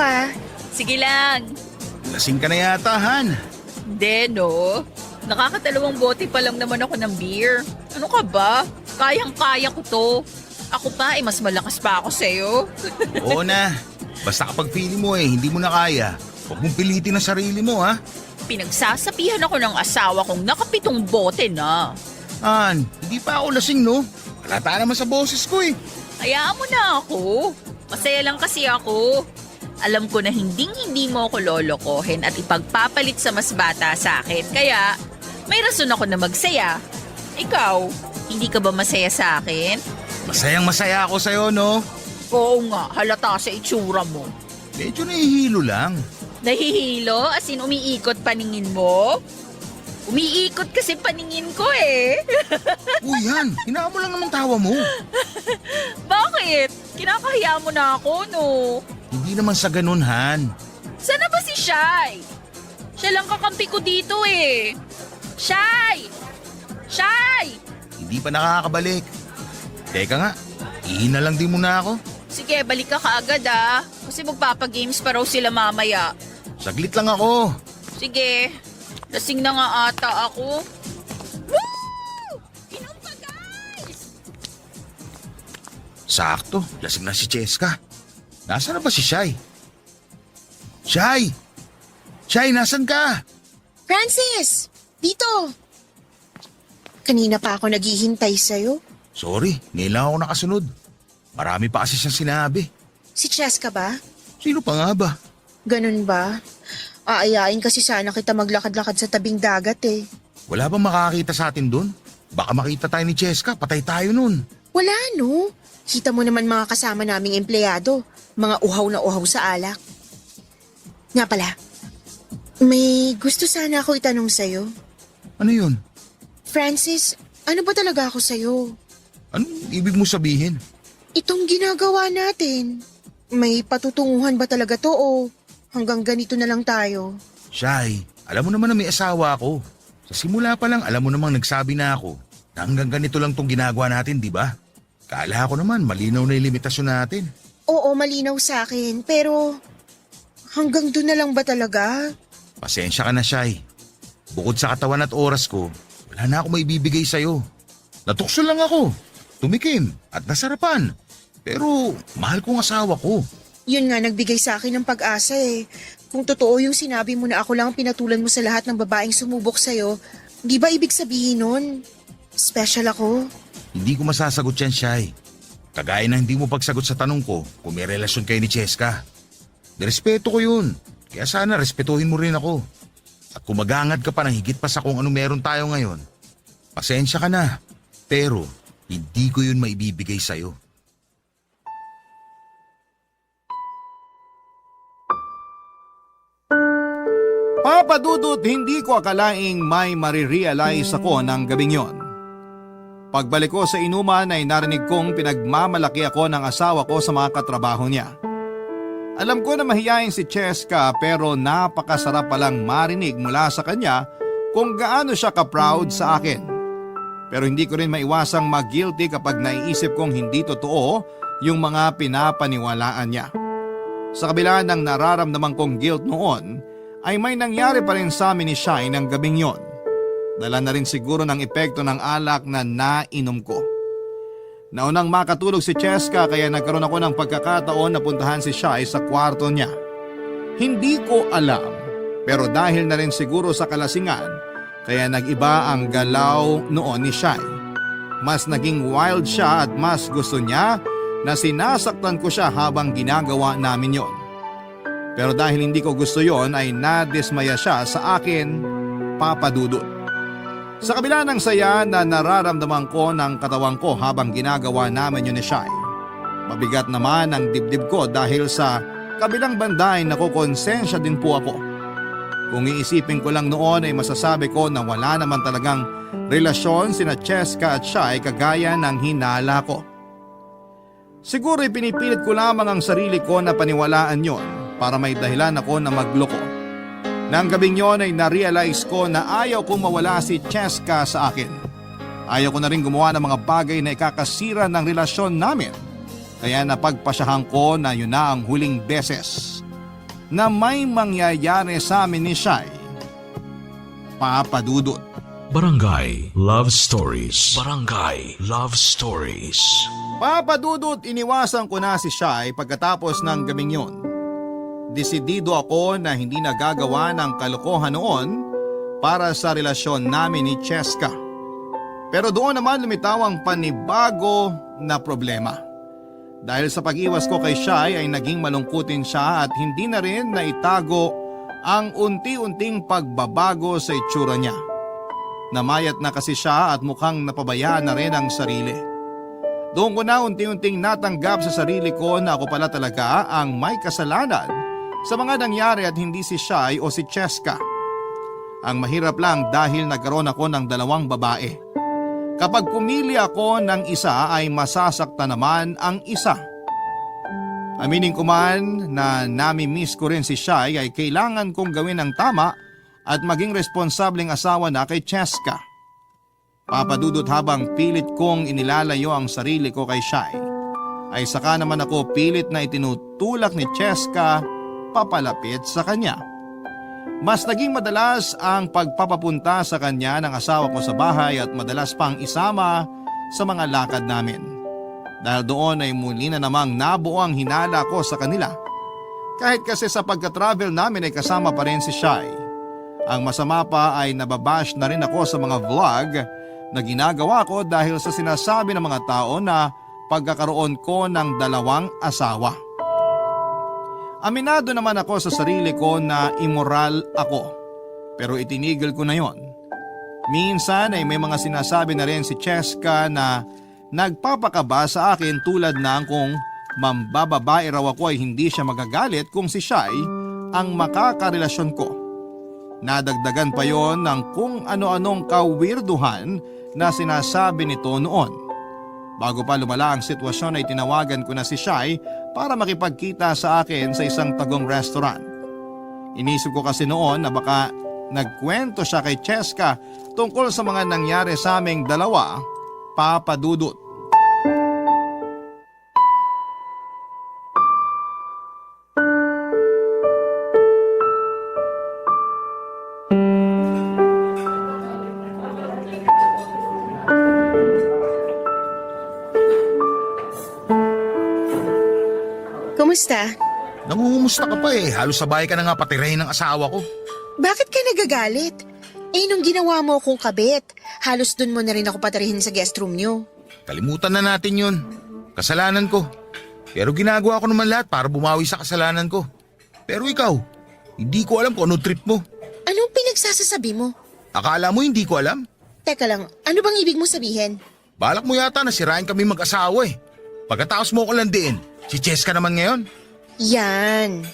Sige lang. Lasing ka na yata, Han. Hindi, no? Nakakatalawang bote pa lang naman ako ng beer. Ano ka ba? Kayang-kaya ko to. Ako pa, mas malakas pa ako sa'yo. Oo na. Basta kapag feeling mo hindi mo na kaya, huwag mong pilitin ang sarili mo, ha? Pinagsasabihan ako ng asawa kong nakapitong bote na. Han, hindi pa ako lasing, no? Halata naman sa boses ko, Hayaan mo na ako. Masaya lang kasi ako. Alam ko na hindi mo ako lolokohin at ipagpapalit sa mas bata sa akin. Kaya, may rason ako na magsaya. Ikaw, hindi ka ba masaya sa akin? Masayang masaya ako sa'yo, no? Oo nga, halata sa itsura mo. Medyo nahihilo lang. Nahihilo? As in, umiikot paningin mo? Umiikot kasi paningin ko Uy, Han, hinaan mo lang naman tawa mo. Bakit? Kinakahiya mo na ako, no? Hindi naman sa ganun, Han. Sana ba si Shai? Siya lang kakampi ko dito Shai! Shai! Hindi pa nakakabalik. Teka nga, ihina lang din muna ako. Sige, balik ka kaagad Kasi magpapagames pa raw sila mamaya. Saglit lang ako. Sige, lasing na nga ata ako. Woo! Inom pa, guys! Sakto, lasing na si Cheska. Nasaan na ba si Shai? Shai! Shai, nasan ka? Francis! Dito! Kanina pa ako naghihintay sa'yo. Sorry, ngayon lang ako nakasunod. Marami pa kasi siyang sinabi. Si Cheska ba? Sino pa nga ba? Ganun ba? Aayain kasi sana kita maglakad-lakad sa tabing dagat Wala bang makakita sa atin dun? Baka makita tayo ni Cheska, patay tayo nun. Wala no. Kita mo naman mga kasama naming empleyado. Mga uhaw na uhaw sa alak. Nga pala, may gusto sana ako itanong sa'yo. Ano yun? Francis, ano ba talaga ako sa'yo? Anong ibig mo sabihin? Itong ginagawa natin, may patutunguhan ba talaga to o hanggang ganito na lang tayo? Shai, alam mo naman na may asawa ako. Sa simula pa lang alam mo namang nagsabi na ako na hanggang ganito lang tong ginagawa natin, di ba? Kala ko naman malinaw na yung limitasyon natin. Oo, malinaw sa akin, pero hanggang doon na lang ba talaga? Pasensya ka na, Shai. Bukod sa katawan at oras ko, wala na ako maibibigay sa'yo. Natukso lang ako, tumikim at nasarapan. Pero mahal kong asawa ko. Yun nga nagbigay sa akin ng pag-asa eh. Kung totoo yung sinabi mo na ako lang ang pinatulan mo sa lahat ng babaeng sumubok sa'yo, di ba ibig sabihin nun? Special ako. Hindi ko masasagot yan, Shai. Kagaya na hindi mo pagsagot sa tanong ko kung may relasyon kayo ni Cheska. Nirespeto ko yun, kaya sana respetuhin mo rin ako. At kung maghangad ka pa ng higit pa sa kung ano meron tayo ngayon, pasensya ka na. Pero hindi ko yun maibibigay sa'yo. Papa Dudut, hindi ko akalaing may marirealize ako ng gabing yon. Pagbalik ko sa inuman ay narinig kong pinagmamalaki ako ng asawa ko sa mga katrabaho niya. Alam ko na mahiyain si Cheska pero napakasarap palang marinig mula sa kanya kung gaano siya ka-proud sa akin. Pero hindi ko rin maiwasang mag-guilty kapag naiisip kong hindi totoo yung mga pinapaniwalaan niya. Sa kabila ng nararamdaman kong guilt noon, ay may nangyari pa rin sa amin ni Shai ng gabing yon. Dala na rin siguro ng epekto ng alak na nainom ko. Naunang makatulog si Cheska kaya nagkaroon ako ng pagkakataon na puntahan si Shai sa kwarto niya. Hindi ko alam, pero dahil na rin siguro sa kalasingan, kaya nag-iba ang galaw noon ni Shai. Mas naging wild siya at mas gusto niya na sinasaktan ko siya habang ginagawa namin yon. Pero dahil hindi ko gusto yon ay nadismaya siya sa akin, Papa Dudut. Sa kabila ng saya na nararamdaman ko ng katawan ko habang ginagawa namin yun ni Shai, mabigat naman ang dibdib ko dahil sa kabilang banda ay nakukonsensya din po ako. Kung iisipin ko lang noon ay masasabi ko na wala naman talagang relasyon sina Cheska at Shai kagaya ng hinala ko. Siguro pinipilit ko lamang ang sarili ko na paniwalaan yon para may dahilan ako na magloko. Nang gabing yon ay na-realize ko na ayaw kong mawala si Cheska sa akin. Ayaw ko na rin gumawa ng mga bagay na ikakasira ng relasyon namin. Kaya napagpasyahan ko na yun na ang huling beses na may mangyayari sa amin ni Shai. Papa Dudut. Barangay Love Stories. Barangay Love Stories. Papa Dudut, iniwasan ko na si Shai pagkatapos ng gabing yon. Desidido ako na hindi nagagawa ng kalokohan noon para sa relasyon namin ni Cheska. Pero doon naman lumitaw ang panibago na problema. Dahil sa pag-iwas ko kay Shai ay naging malungkutin siya at hindi na rin naitago ang unti-unting pagbabago sa itsura niya. Namayat na kasi siya at mukhang napabayaan na rin ang sarili. Doon ko na unti-unting natanggap sa sarili ko na ako pala talaga ang may kasalanan sa mga nangyari at hindi si Shai o si Cheska. Ang mahirap lang dahil nagkaroon ako ng dalawang babae. Kapag pumili ako ng isa ay masasaktan naman ang isa. Aminin ko man na nami-miss ko rin si Shai ay kailangan kong gawin ang tama at maging responsableng asawa na kay Cheska. Papadudot habang pilit kong inilalayo ang sarili ko kay Shai, ay saka naman ako pilit na itinutulak ni Cheska papalapit sa kanya. Mas naging madalas ang pagpapapunta sa kanya ng asawa ko sa bahay at madalas pang isama sa mga lakad namin. Dahil doon ay muli na namang nabuo ang hinala ko sa kanila. Kahit kasi sa pagka-travel namin ay kasama pa rin si Shai. Ang masama pa ay nababash na rin ako sa mga vlog na ginagawa ko dahil sa sinasabi ng mga tao na pagkakaroon ko ng dalawang asawa. Aminado naman ako sa sarili ko na immoral ako, pero itinigil ko na yon. Minsan ay may mga sinasabi na rin si Cheska na nagpapakaba sa akin tulad ng kung mambababae raw ako ay hindi siya magagalit kung si Shai ang makakarelasyon ko. Nadagdagan pa yon ng kung ano-anong kawirduhan na sinasabi nito noon. Bago pa lumala ang sitwasyon ay tinawagan ko na si Shai para makipagkita sa akin sa isang tagong restaurant. Inisip ko kasi noon na baka nagkwento siya kay Cheska tungkol sa mga nangyari sa aming dalawa, Papa Dudut. Kumusta? Nangungumusta ka pa eh. Halos sabay ka na nga patirahin ng asawa ko. Bakit ka nagagalit? Nung ginawa mo akong kabit, halos dun mo na rin ako patarihin sa guest room nyo. Kalimutan na natin yun. Kasalanan ko. Pero ginagawa ko naman lahat para bumawi sa kasalanan ko. Pero ikaw, hindi ko alam kung ano trip mo. Anong pinagsasasabi mo? Akala mo hindi ko alam? Teka lang, ano bang ibig mo sabihin? Balak mo yata na sirain kami mag-asawa eh. Pagkatapos mo ko landiin, si Cheska naman ngayon. Yan.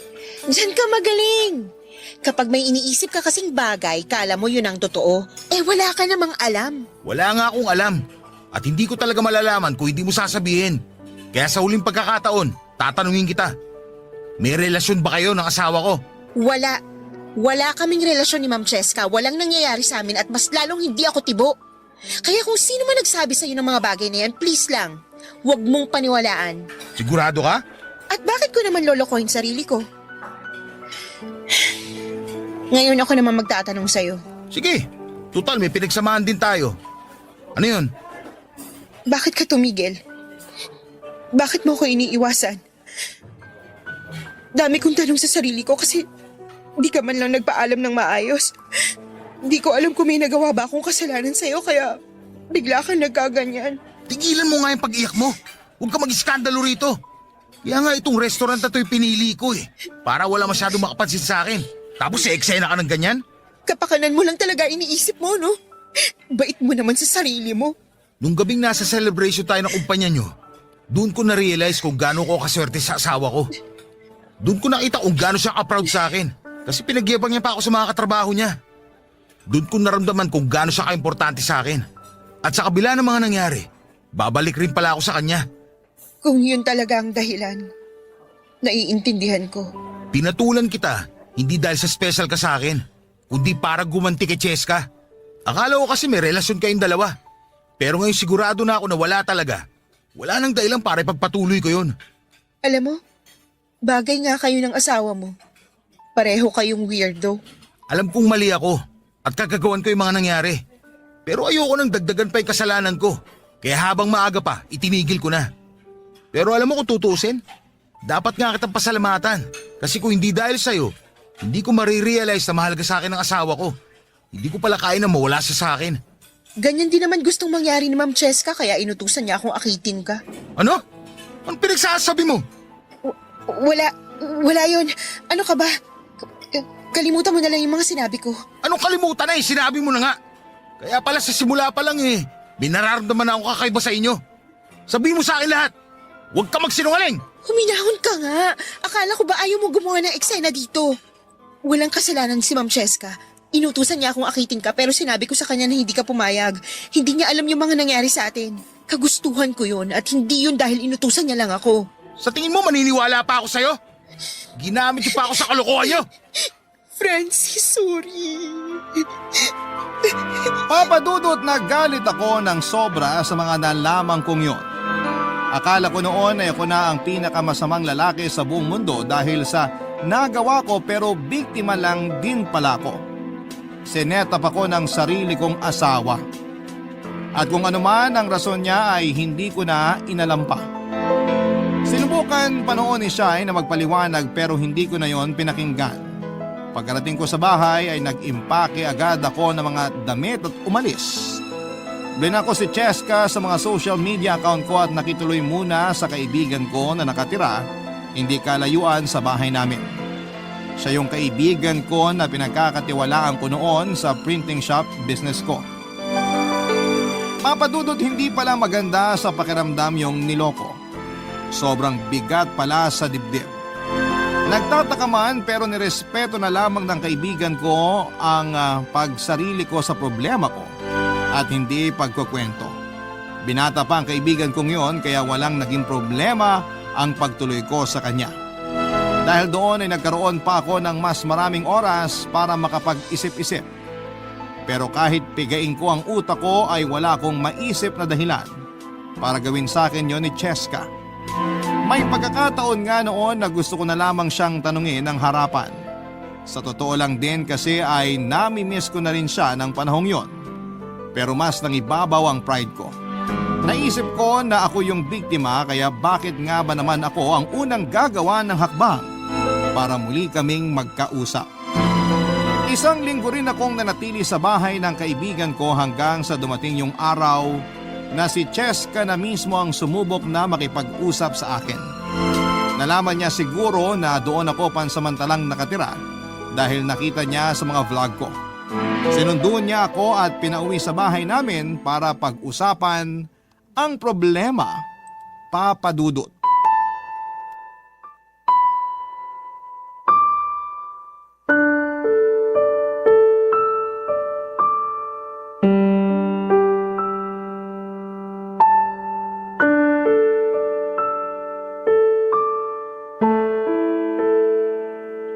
Diyan ka magaling. Kapag may iniisip ka kasing bagay, kala mo yun ang totoo. Wala ka namang alam. Wala nga akong alam. At hindi ko talaga malalaman kung hindi mo sasabihin. Kaya sa huling pagkakataon, tatanungin kita. May relasyon ba kayo ng asawa ko? Wala. Wala kaming relasyon ni Ma'am Cheska. Walang nangyayari sa amin at mas lalong hindi ako tibo. Kaya kung sino man nagsabi sa'yo ng mga bagay na yan, please lang, huwag mong paniwalaan. Sigurado ka? At bakit ko naman lolokohin sarili ko? Ngayon ako naman magtatanong sa'yo. Sige, total may pinagsamahan din tayo. Ano yun? Bakit ka tumigil? Bakit mo ko iniiwasan? Dami kong tanong sa sarili ko kasi hindi ka man lang nagpaalam ng maayos. Hindi ko alam kung may nagawa ba akong kasalanan sa'yo kaya bigla kang nagkaganyan. Tigilan mo nga yung pag-iyak mo. Huwag ka mag-iskandalo rito. Kaya nga itong restaurant na to'y pinili ko eh. Para wala masyadong makapansin sa akin. Tapos eksena ka ng ganyan? Kapakanan mo lang talaga iniisip mo, no? Bait mo naman sa sarili mo. Nung gabing nasa celebration tayo ng kumpanya nyo, doon ko na-realize kung gaano ko kaswerte sa asawa ko. Doon ko nakita kung gaano siya ka-proud sa akin. Kasi pinagyabang niya pa ako sa mga katrabaho niya. Doon ko naramdaman kung gaano siya ka-importante sa akin. At sa kabila ng mga nangyari, babalik rin pala ako sa kanya. Kung yun talaga ang dahilan, naiintindihan ko. Pinatulan kita, hindi dahil sa special ka sa akin, kundi para gumanti kay Cheska. Akala ko kasi may relasyon kayong dalawa. Pero ngayon sigurado na ako na wala talaga. Wala nang dahilan para ipagpatuloy ko yun. Alam mo, bagay nga kayo ng asawa mo. Pareho kayong weirdo. Alam kong mali ako at kagagawan ko yung mga nangyari. Pero ayoko nang dagdagan pa yung kasalanan ko. Kaya habang maaga pa, itinigil ko na. Pero alam mo kung tutusin, dapat nga kitang pasalamatan. Kasi kung hindi dahil sa'yo, hindi ko marirealize na mahal ka sa akin ng asawa ko. Hindi ko pala kaya na mawala siya sa akin. Ganyan din naman gustong mangyari ni Ma'am Cheska kaya inutusan niya akong akitin ka. Ano? Anong pinagsasabi mo? Wala yun. Ano ka ba? Kalimutan mo na lang yung mga sinabi ko. Anong kalimutan na eh? Sinabi mo na nga. Kaya pala sa simula pa lang eh, may nararamdaman na ako kakaiba sa inyo. Sabihin mo sa akin lahat. Huwag ka magsinungaling. Huminahon ka nga. Akala ko ba ayaw mo gumawa ng eksena dito? Walang kasalanan si Ma'am Cheska. Inutusan niya akong akitin ka pero sinabi ko sa kanya na hindi ka pumayag. Hindi niya alam yung mga nangyari sa atin. Kagustuhan ko yun at hindi yun dahil inutusan niya lang ako. Sa tingin mo maniniwala pa ako sa'yo? Ginamit niyo pa ako sa kalokohan niyo. Francis, sorry. Papadudot nagalit ako ng sobra sa mga nalaman kong yon. Akala ko noon ay ako na ang pinakamasamang lalaki sa buong mundo dahil sa nagawa ko pero biktima lang din pala ko. Sinetap ako ng sarili kong asawa. At kung ano man ang rason niya ay hindi ko na inalam pa. Sinubukan pa noon ni Shai na magpaliwanag pero hindi ko na yon pinakinggan. Pagkarating ko sa bahay ay nag-impake agad ako ng mga damit at umalis. Blinak ko si Cheska sa mga social media account ko at nakituloy muna sa kaibigan ko na nakatira, hindi kalayuan sa bahay namin. Siya yung kaibigan ko na pinagkakatiwalaan ko noon sa printing shop business ko. Papadudot hindi pala maganda sa pakiramdam yung niloko. Sobrang bigat pala sa dibdib. Nagtataka man pero nirespeto na lamang ng kaibigan ko ang pagsarili ko sa problema ko at hindi pagkukwento. Binata pa ang kaibigan kong yon kaya walang naging problema ang pagtuloy ko sa kanya. Dahil doon ay nagkaroon pa ako ng mas maraming oras para makapag-isip-isip. Pero kahit pigain ko ang utak ko ay wala akong maisip na dahilan para gawin sa akin yon ni Cheska. May pagkakataon nga noon na gusto ko na lamang siyang tanungin ng harapan. Sa totoo lang din kasi ay nami-miss ko na rin siya ng panahong yon. Pero mas nangibabaw ang pride ko. Naisip ko na ako yung biktima kaya bakit nga ba naman ako ang unang gagawa ng hakbang para muli kaming magkausap. Isang linggo rin akong nanatili sa bahay ng kaibigan ko hanggang sa dumating yung araw na si Cheska na mismo ang sumubok na makipag-usap sa akin. Nalaman niya siguro na doon ako pansamantalang nakatira dahil nakita niya sa mga vlog ko. Sinundo niya ako at pinauwi sa bahay namin para pag-usapan ang problema, Papa Dudut.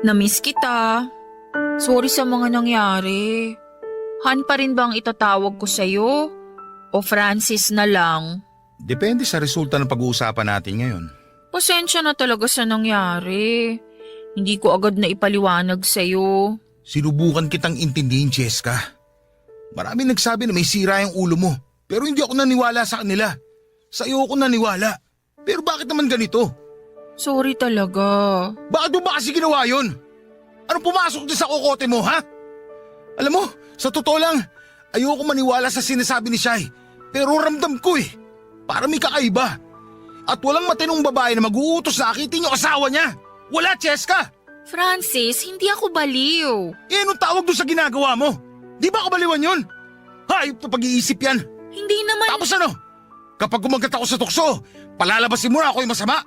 Namiss kita. Sorry sa mga nangyari. Han pa rin ba ang itatawag ko sa'yo? O Francis na lang? Depende sa resulta ng pag-uusapan natin ngayon. Pasensya na talaga sa nangyari. Hindi ko agad na ipaliwanag sa'yo. Sinubukan kitang intindihin, Cheska. Marami nagsabi na may sira yung ulo mo, pero hindi ako naniwala sa kanila. Sa iyo ako naniwala. Pero bakit naman ganito? Sorry talaga. Bakit mo ba kasi ginawa yun? Anong pumasok din sa kokote mo, ha? Alam mo, sa totoo lang, ayoko maniwala sa sinasabi ni Shai. Pero ramdam ko para may kakaiba. At walang matinong babae na mag-uutos na akitin yung asawa niya. Wala, Cheska! Francis, hindi ako baliw. Anong tawag doon sa ginagawa mo? Di ba kabaliwan yun? Hayop na pag-iisip yan. Hindi naman... Tapos ano? Kapag kumagat ako sa tukso, palalabasin mo na ako yung masama.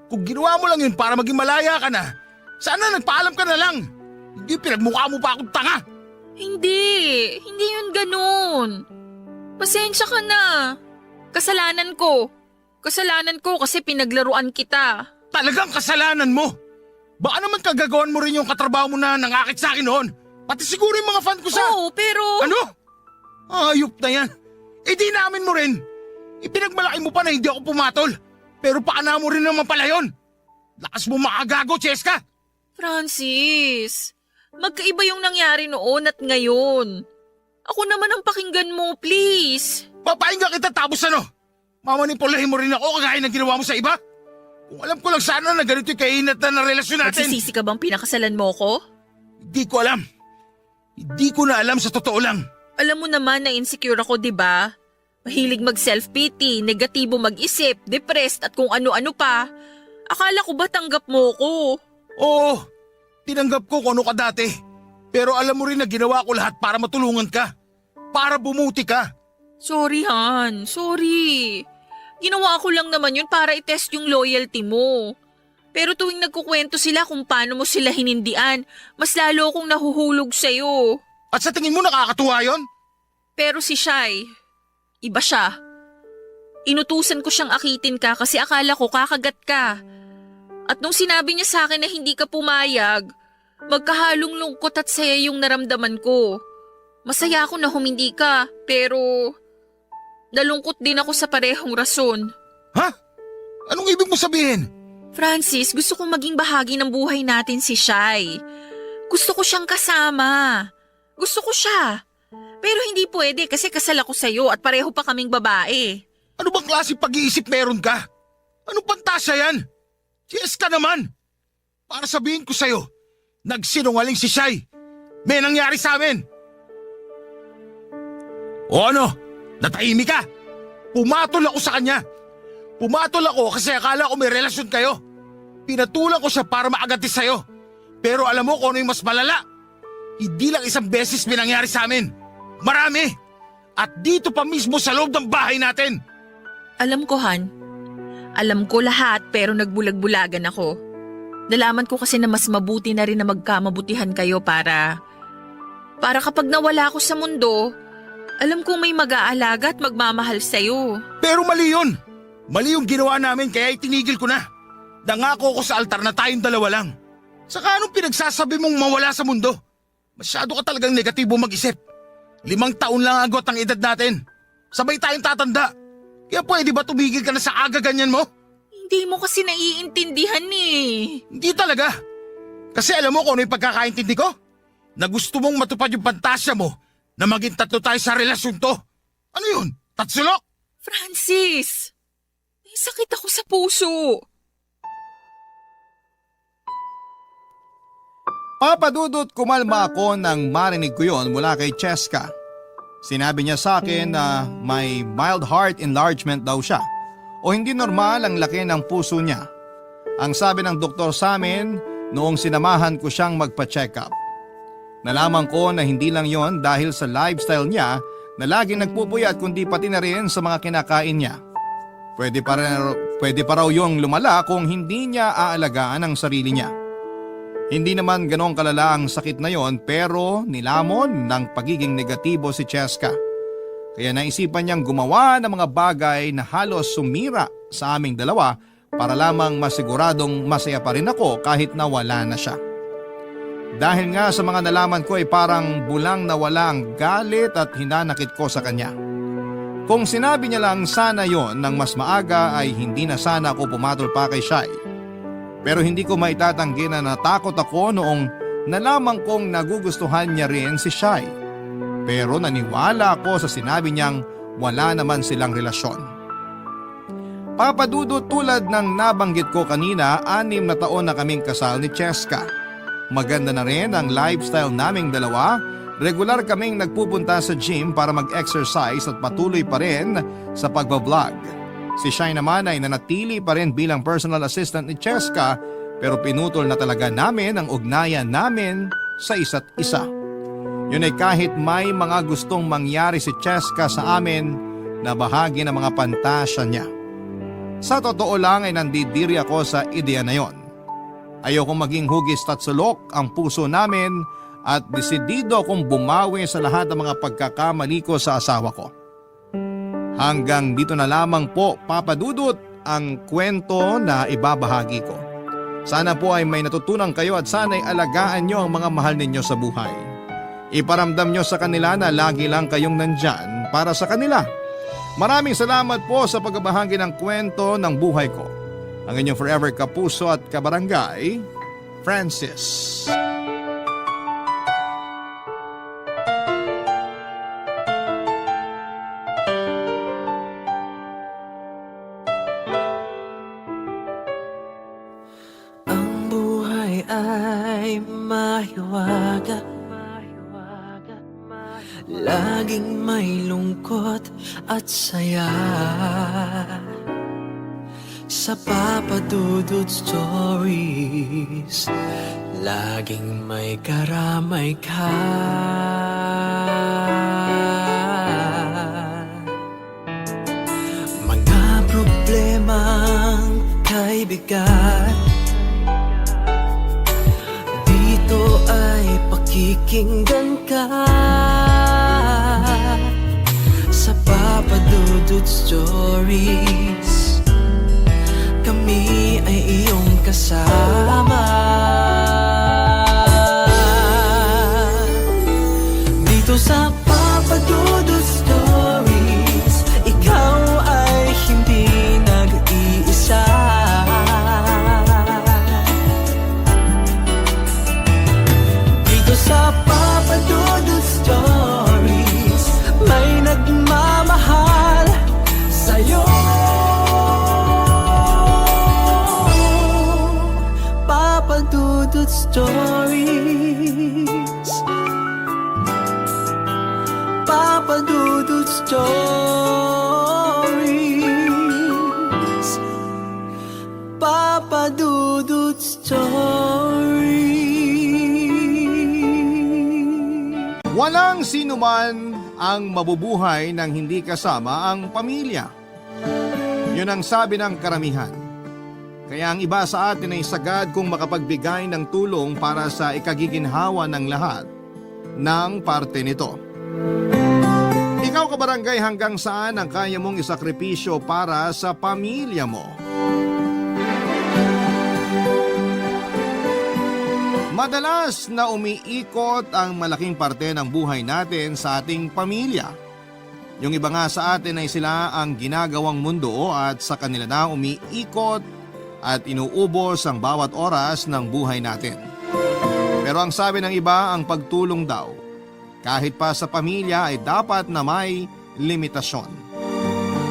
Kung ginawa mo lang yun para maging malaya ka na, sana nagpaalam ka na lang. Hindi pinagmukha mo pa akong tanga. Hindi yun ganun. Pasensya ka na. Kasalanan ko kasi pinaglaruan kita. Talagang kasalanan mo. Baka naman kagagawan mo rin yung katrabaho mo na nangakit sa akin noon. Pati siguro yung mga fan ko sa... Oo, pero... Ano? Ayop na yan. Di namin mo rin. Ipinagmalaki mo pa na hindi ako pumatol. Pero paana mo rin naman pala yun. Lakas mo makagago, Cheska. Francis, magkaiba yung nangyari noon at ngayon. Ako naman ang pakinggan mo, please. Papahinga kita tapos ano? Mamanipulahin mo rin ako kagaya ng ginawa mo sa iba? Kung alam ko lang sana na ganito yung kainat na relasyon natin. Magsisisi ka bang pinakasalan mo ko? Hindi ko alam. Hindi ko na alam sa totoo lang. Alam mo naman na insecure ako, di ba? Mahilig mag-self-pity, negatibo mag-isip, depressed at kung ano-ano pa. Akala ko ba tanggap mo ko? Oo, tinanggap ko kung ano ka dati. Pero alam mo rin na ginawa ko lahat para matulungan ka. Para bumuti ka. Sorry, Han. Sorry. Ginawa ko lang naman yun para i-test yung loyalty mo. Pero tuwing nagkukwento sila kung paano mo sila hinindian, mas lalo akong nahuhulog sa'yo. At sa tingin mo nakakatuwa yon? Pero si Shai, iba siya. Inutusan ko siyang akitin ka kasi akala ko kakagat ka. At nung sinabi niya sa akin na hindi ka pumayag, magkahalong lungkot at saya yung naramdaman ko. Masaya ako na humindi ka, pero nalungkot din ako sa parehong rason. Ha? Anong ibig mo sabihin? Francis, gusto kong maging bahagi ng buhay natin si Shai. Gusto ko siyang kasama. Gusto ko siya. Pero hindi pwede kasi kasal ako sa'yo at pareho pa kaming babae. Ano bang klase pag-iisip meron ka? Anong pantasya yan? Yes ka naman. Para sabihin ko sa'yo, nagsinungaling si Shai. May nangyari sa amin. O ano? Natahimik ka? Pumatol ako sa kanya. Pumatol ako kasi akala ko may relasyon kayo. Pinatulan ko siya para maagati sa'yo. Pero alam mo kung ano yung mas malala? Hindi lang isang beses may nangyari sa amin. Marami. At dito pa mismo sa loob ng bahay natin. Alam ko, Han. Alam ko lahat pero nagbulag-bulagan ako. Nalaman ko kasi na mas mabuti na rin na magkamabutihan kayo para kapag nawala ako sa mundo, alam kong may mag-aalaga at magmamahal sa'yo. Pero mali yun. Mali yung ginawa namin kaya itinigil ko na. Nangako ko sa altar na tayong dalawa lang. Saka anong pinagsasabi mong mawala sa mundo? Masyado ka talagang negatibo mag-isip. 5 taon lang agot ang edad natin. Sabay tayong tatanda. Kaya pwede ba tumigil ka na sa aga ganyan mo? Hindi mo kasi naiintindihan eh. Hindi talaga. Kasi alam mo kung ano yung pagkakaintindi ko? Na gusto mong matupad yung pantasya mo na maging tatlo tayo sa relasyon to. Ano yun? Tatsulok? Francis! May sakit ako sa puso. Papa Dudut, kumalma ako nang marinig ko yon mula kay Cheska. Sinabi niya sa akin na may mild heart enlargement daw siya o hindi normal ang laki ng puso niya. Ang sabi ng doktor sa amin noong sinamahan ko siyang magpa-check up. Nalaman ko na hindi lang yon dahil sa lifestyle niya na laging nagpupuyat kundi pati na rin sa mga kinakain niya. Pwede pa raw yung lumala kung hindi niya aalagaan ang sarili niya. Hindi naman ganong kalala ang sakit na yon pero nilamon ng pagiging negatibo si Cheska. Kaya naisipan niyang gumawa ng mga bagay na halos sumira sa aming dalawa para lamang masiguradong masaya pa rin ako kahit na wala na siya. Dahil nga sa mga nalaman ko ay parang bulang nawala ang galit at hinanakit ko sa kanya. Kung sinabi niya lang sana yon ng mas maaga ay hindi na sana ako pumatol pa kay Shai. Pero hindi ko maitatanggi na natakot ako noong nalaman kong nagugustuhan niya rin si Shai. Pero naniwala ako sa sinabi niyang wala naman silang relasyon. Papa Dudut, tulad ng nabanggit ko kanina, 6 na taon na kaming kasal ni Cheska. Maganda na rin ang lifestyle naming dalawa. Regular kaming nagpupunta sa gym para mag-exercise at patuloy pa rin sa pagbablog. Si Shai naman ay nanatili pa rin bilang personal assistant ni Cheska pero pinutol na talaga namin ang ugnayan namin sa isa't isa. Yun ay kahit may mga gustong mangyari si Cheska sa amin na bahagi ng mga pantasya niya. Sa totoo lang ay nandidiri ako sa ideya na yon. Ayokong maging hugis at sulok ang puso namin at desidido akong bumawi sa lahat ng mga pagkakamali ko sa asawa ko. Hanggang dito na lamang po, Papa Dudut, ang kwento na ibabahagi ko. Sana po ay may natutunan kayo at sana'y alagaan nyo ang mga mahal ninyo sa buhay. Iparamdam nyo sa kanila na lagi lang kayong nandyan para sa kanila. Maraming salamat po sa pagbabahagi ng kwento ng buhay ko. Ang inyong forever kapuso at kabarangay, Francis. Ay mahiwaga, laging may lungkot at saya. Sa Papa Dudut Stories, laging may karamay ka. Mga problemang kaibigan, dito ay pakikinggan ka. Sa Papa Dudut Stories, kami ay iyong kasama. Dito sa Papa Dudut Stories, ikaw ay hindi nag-iisa. Sa Papa Dudut Stories, may nagmamahal sa'yo. Papa Dudut Stories, Papa Dudut Stories, Papa Dudut Stories. Walang sinuman ang mabubuhay nang hindi kasama ang pamilya. Yun ang sabi ng karamihan. Kaya ang iba sa atin ay sagad kung makapagbigay ng tulong para sa ikagiginhawa ng lahat ng parte nito. Ikaw, kabarangay, hanggang saan ang kaya mong isakripisyo para sa pamilya mo? Madalas na umiikot ang malaking parte ng buhay natin sa ating pamilya. Yung iba nga sa atin ay sila ang ginagawang mundo at sa kanila na umiikot at inuubos ang bawat oras ng buhay natin. Pero ang sabi ng iba, ang pagtulong daw, kahit pa sa pamilya ay dapat na may limitasyon.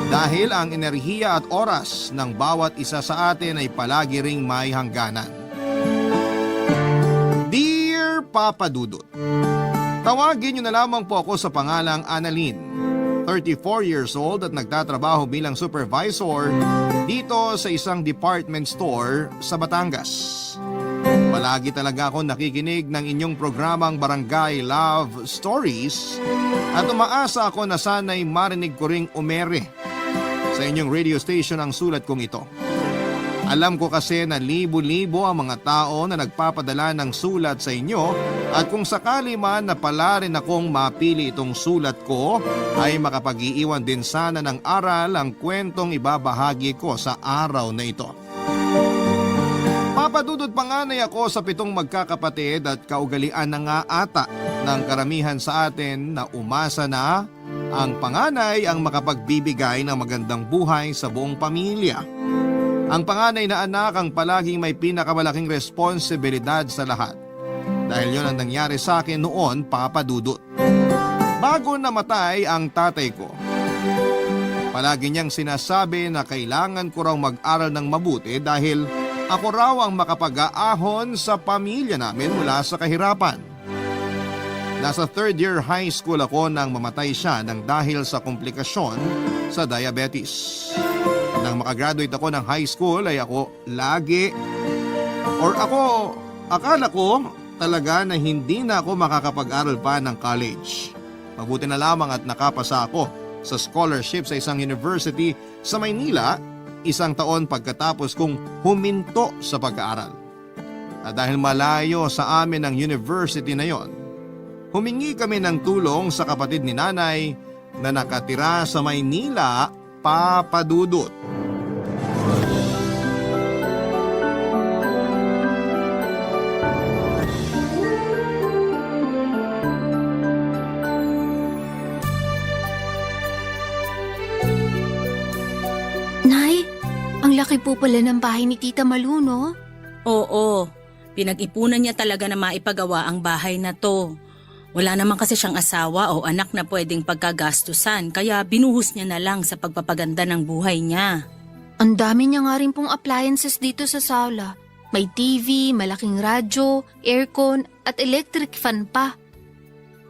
Dahil ang enerhiya at oras ng bawat isa sa atin ay palagi ring may hangganan. Dear Papa Dudut, tawagin niyo na lamang po ako sa pangalang Annalyn, 34 years old at nagtatrabaho bilang supervisor dito sa isang department store sa Batangas. Palagi talaga ako nakikinig ng inyong programang Barangay Love Stories at umaasa ako na sana'y marinig ko ring umere sa inyong radio station ang sulat kong ito. Alam ko kasi na libo-libo ang mga tao na nagpapadala ng sulat sa inyo at kung sakali man na pala rin akong mapili itong sulat ko ay makapag-iiwan din sana ng aral ang kwentong ibabahagi ko sa araw na ito. Papadudod panganay ako sa 7 magkakapatid at kaugalian na nga ata ng karamihan sa atin na umasa na ang panganay ang makapagbibigay ng magandang buhay sa buong pamilya. Ang panganay na anak ang palaging may pinakamalaking responsibilidad sa lahat. Dahil yon ang nangyari sa akin noon, Papa Dudut. Bago namatay ang tatay ko, palagi niyang sinasabi na kailangan ko raw mag-aral ng mabuti dahil ako raw ang makapag-aahon sa pamilya namin mula sa kahirapan. Nasa 3rd year high school ako nang mamatay siya nang dahil sa komplikasyon sa diabetes. Nang makagraduate ako ng high school ay akala ko talaga na hindi na ako makakapag-aral pa ng college. Mabuti na lamang at nakapasa ako sa scholarship sa isang university sa Maynila 1 taon pagkatapos kong huminto sa pag-aaral. At dahil malayo sa amin ang university na yon, humingi kami ng tulong sa kapatid ni nanay na nakatira sa Maynila, Papa Dudut. Nay, ang laki po pala ng bahay ni Tita Malu, no? Oo, pinag-ipunan niya talaga na maipagawa ang bahay na to. Wala naman kasi siyang asawa o anak na pwedeng pagkagastusan kaya binuhos niya na lang sa pagpapaganda ng buhay niya. Ang dami niya nga rin pong appliances dito sa sala. May TV, malaking radyo, aircon at electric fan pa.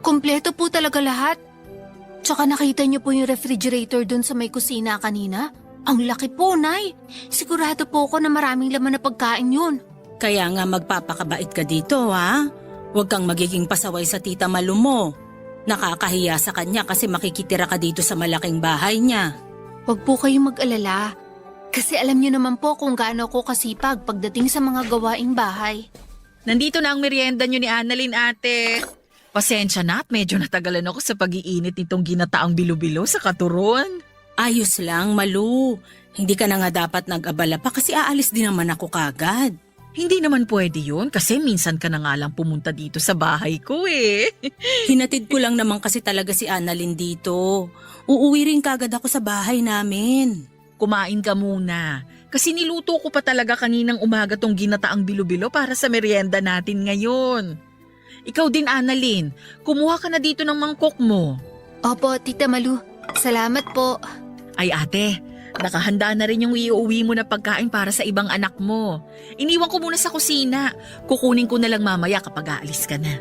Kompleto po talaga lahat. Tsaka nakita niyo po yung refrigerator dun sa may kusina kanina? Ang laki po, Nay. Sigurado po ako na maraming laman na pagkain yun. Kaya nga magpapakabait ka dito, ha? Huwag kang magiging pasaway sa Tita Malu mo. Nakakahiya sa kanya kasi makikitira ka dito sa malaking bahay niya. Huwag po kayong mag-alala. Kasi alam niyo naman po kung gaano ako kasipag pagdating sa mga gawaing bahay. Nandito na ang merienda nyo ni Annalyn, ate. Pasensya na at medyo natagalan ako sa pag-iinit nitong ginataang bilo-bilo sa katuron. Ayos lang, Malu. Hindi ka na nga dapat nag-abala pa kasi aalis din naman ako kagad. Hindi naman pwede yun kasi minsan ka na nga lang pumunta dito sa bahay ko eh. Hinatid ko lang naman kasi talaga si Annalyn dito. Uuwi rin kagad ako sa bahay namin. Kumain ka muna. Kasi niluto ko pa talaga kaninang umaga tong ginataang bilo-bilo para sa merienda natin ngayon. Ikaw din, Annalyn. Kumuha ka na dito ng mangkok mo. Opo, Tita Malu. Salamat po. Ay ate, nakahanda na rin yung iuwi mo na pagkain para sa ibang anak mo. Iniwan ko muna sa kusina. Kukunin ko na lang mamaya kapag aalis ka na.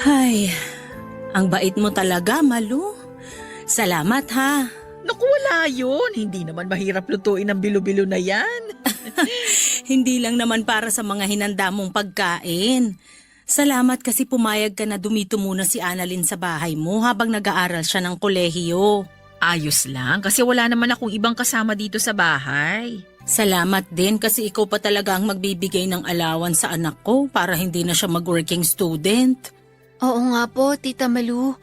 Ay, ang bait mo talaga, Malu. Salamat ha. Naku, wala yun. Hindi naman mahirap lutuin ang bilo-bilo na yan. Hindi lang naman para sa mga hinanda mong pagkain. Salamat kasi pumayag ka na dumito muna si Annalyn sa bahay mo habang nag-aaral siya ng kolehiyo. Ayos lang kasi wala naman akong ibang kasama dito sa bahay. Salamat din kasi ikaw pa talaga ang magbibigay ng allowance sa anak ko para hindi na siya mag-working student. Oo nga po, Tita Malu.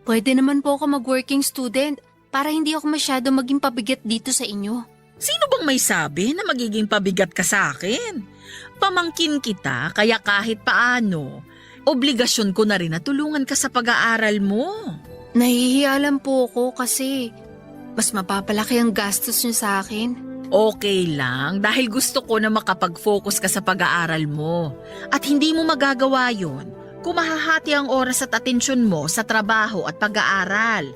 Pwede naman po ako mag-working student para hindi ako masyado maging pabigat dito sa inyo. Sino bang may sabi na magiging pabigat ka sa akin? Pamangkin kita kaya kahit paano, obligasyon ko na rin na tulungan ka sa pag-aaral mo. Nahihiya lang po ako kasi mas mapapalaki ang gastos niyo sa akin. Okay lang dahil gusto ko na makapag-focus ka sa pag-aaral mo. At hindi mo magagawa yon kung mahahati ang oras at atensyon mo sa trabaho at pag-aaral.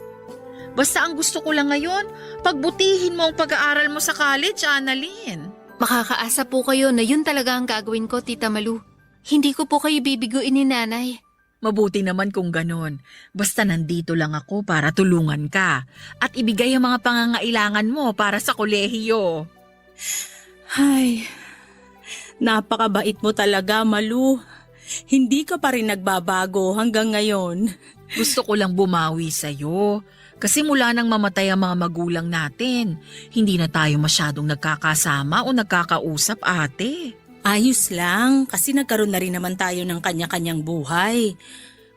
Basta ang gusto ko lang ngayon, pagbutihin mo ang pag-aaral mo sa college, Annalyn. Makakaasa po kayo na yun talaga ang gagawin ko, Tita Malu. Hindi ko po kayo bibiguin ni Nanay. Mabuti naman kung ganon. Basta nandito lang ako para tulungan ka at ibigay ang mga pangangailangan mo para sa kolehiyo. Ay, napakabait mo talaga, Malu. Hindi ka pa rin nagbabago hanggang ngayon. Gusto ko lang bumawi sa'yo. Kasi mula nang mamatay ang mga magulang natin, hindi na tayo masyadong nagkakasama o nagkakausap, ate. Ayos lang, kasi nagkaroon na rin naman tayo ng kanya-kanyang buhay.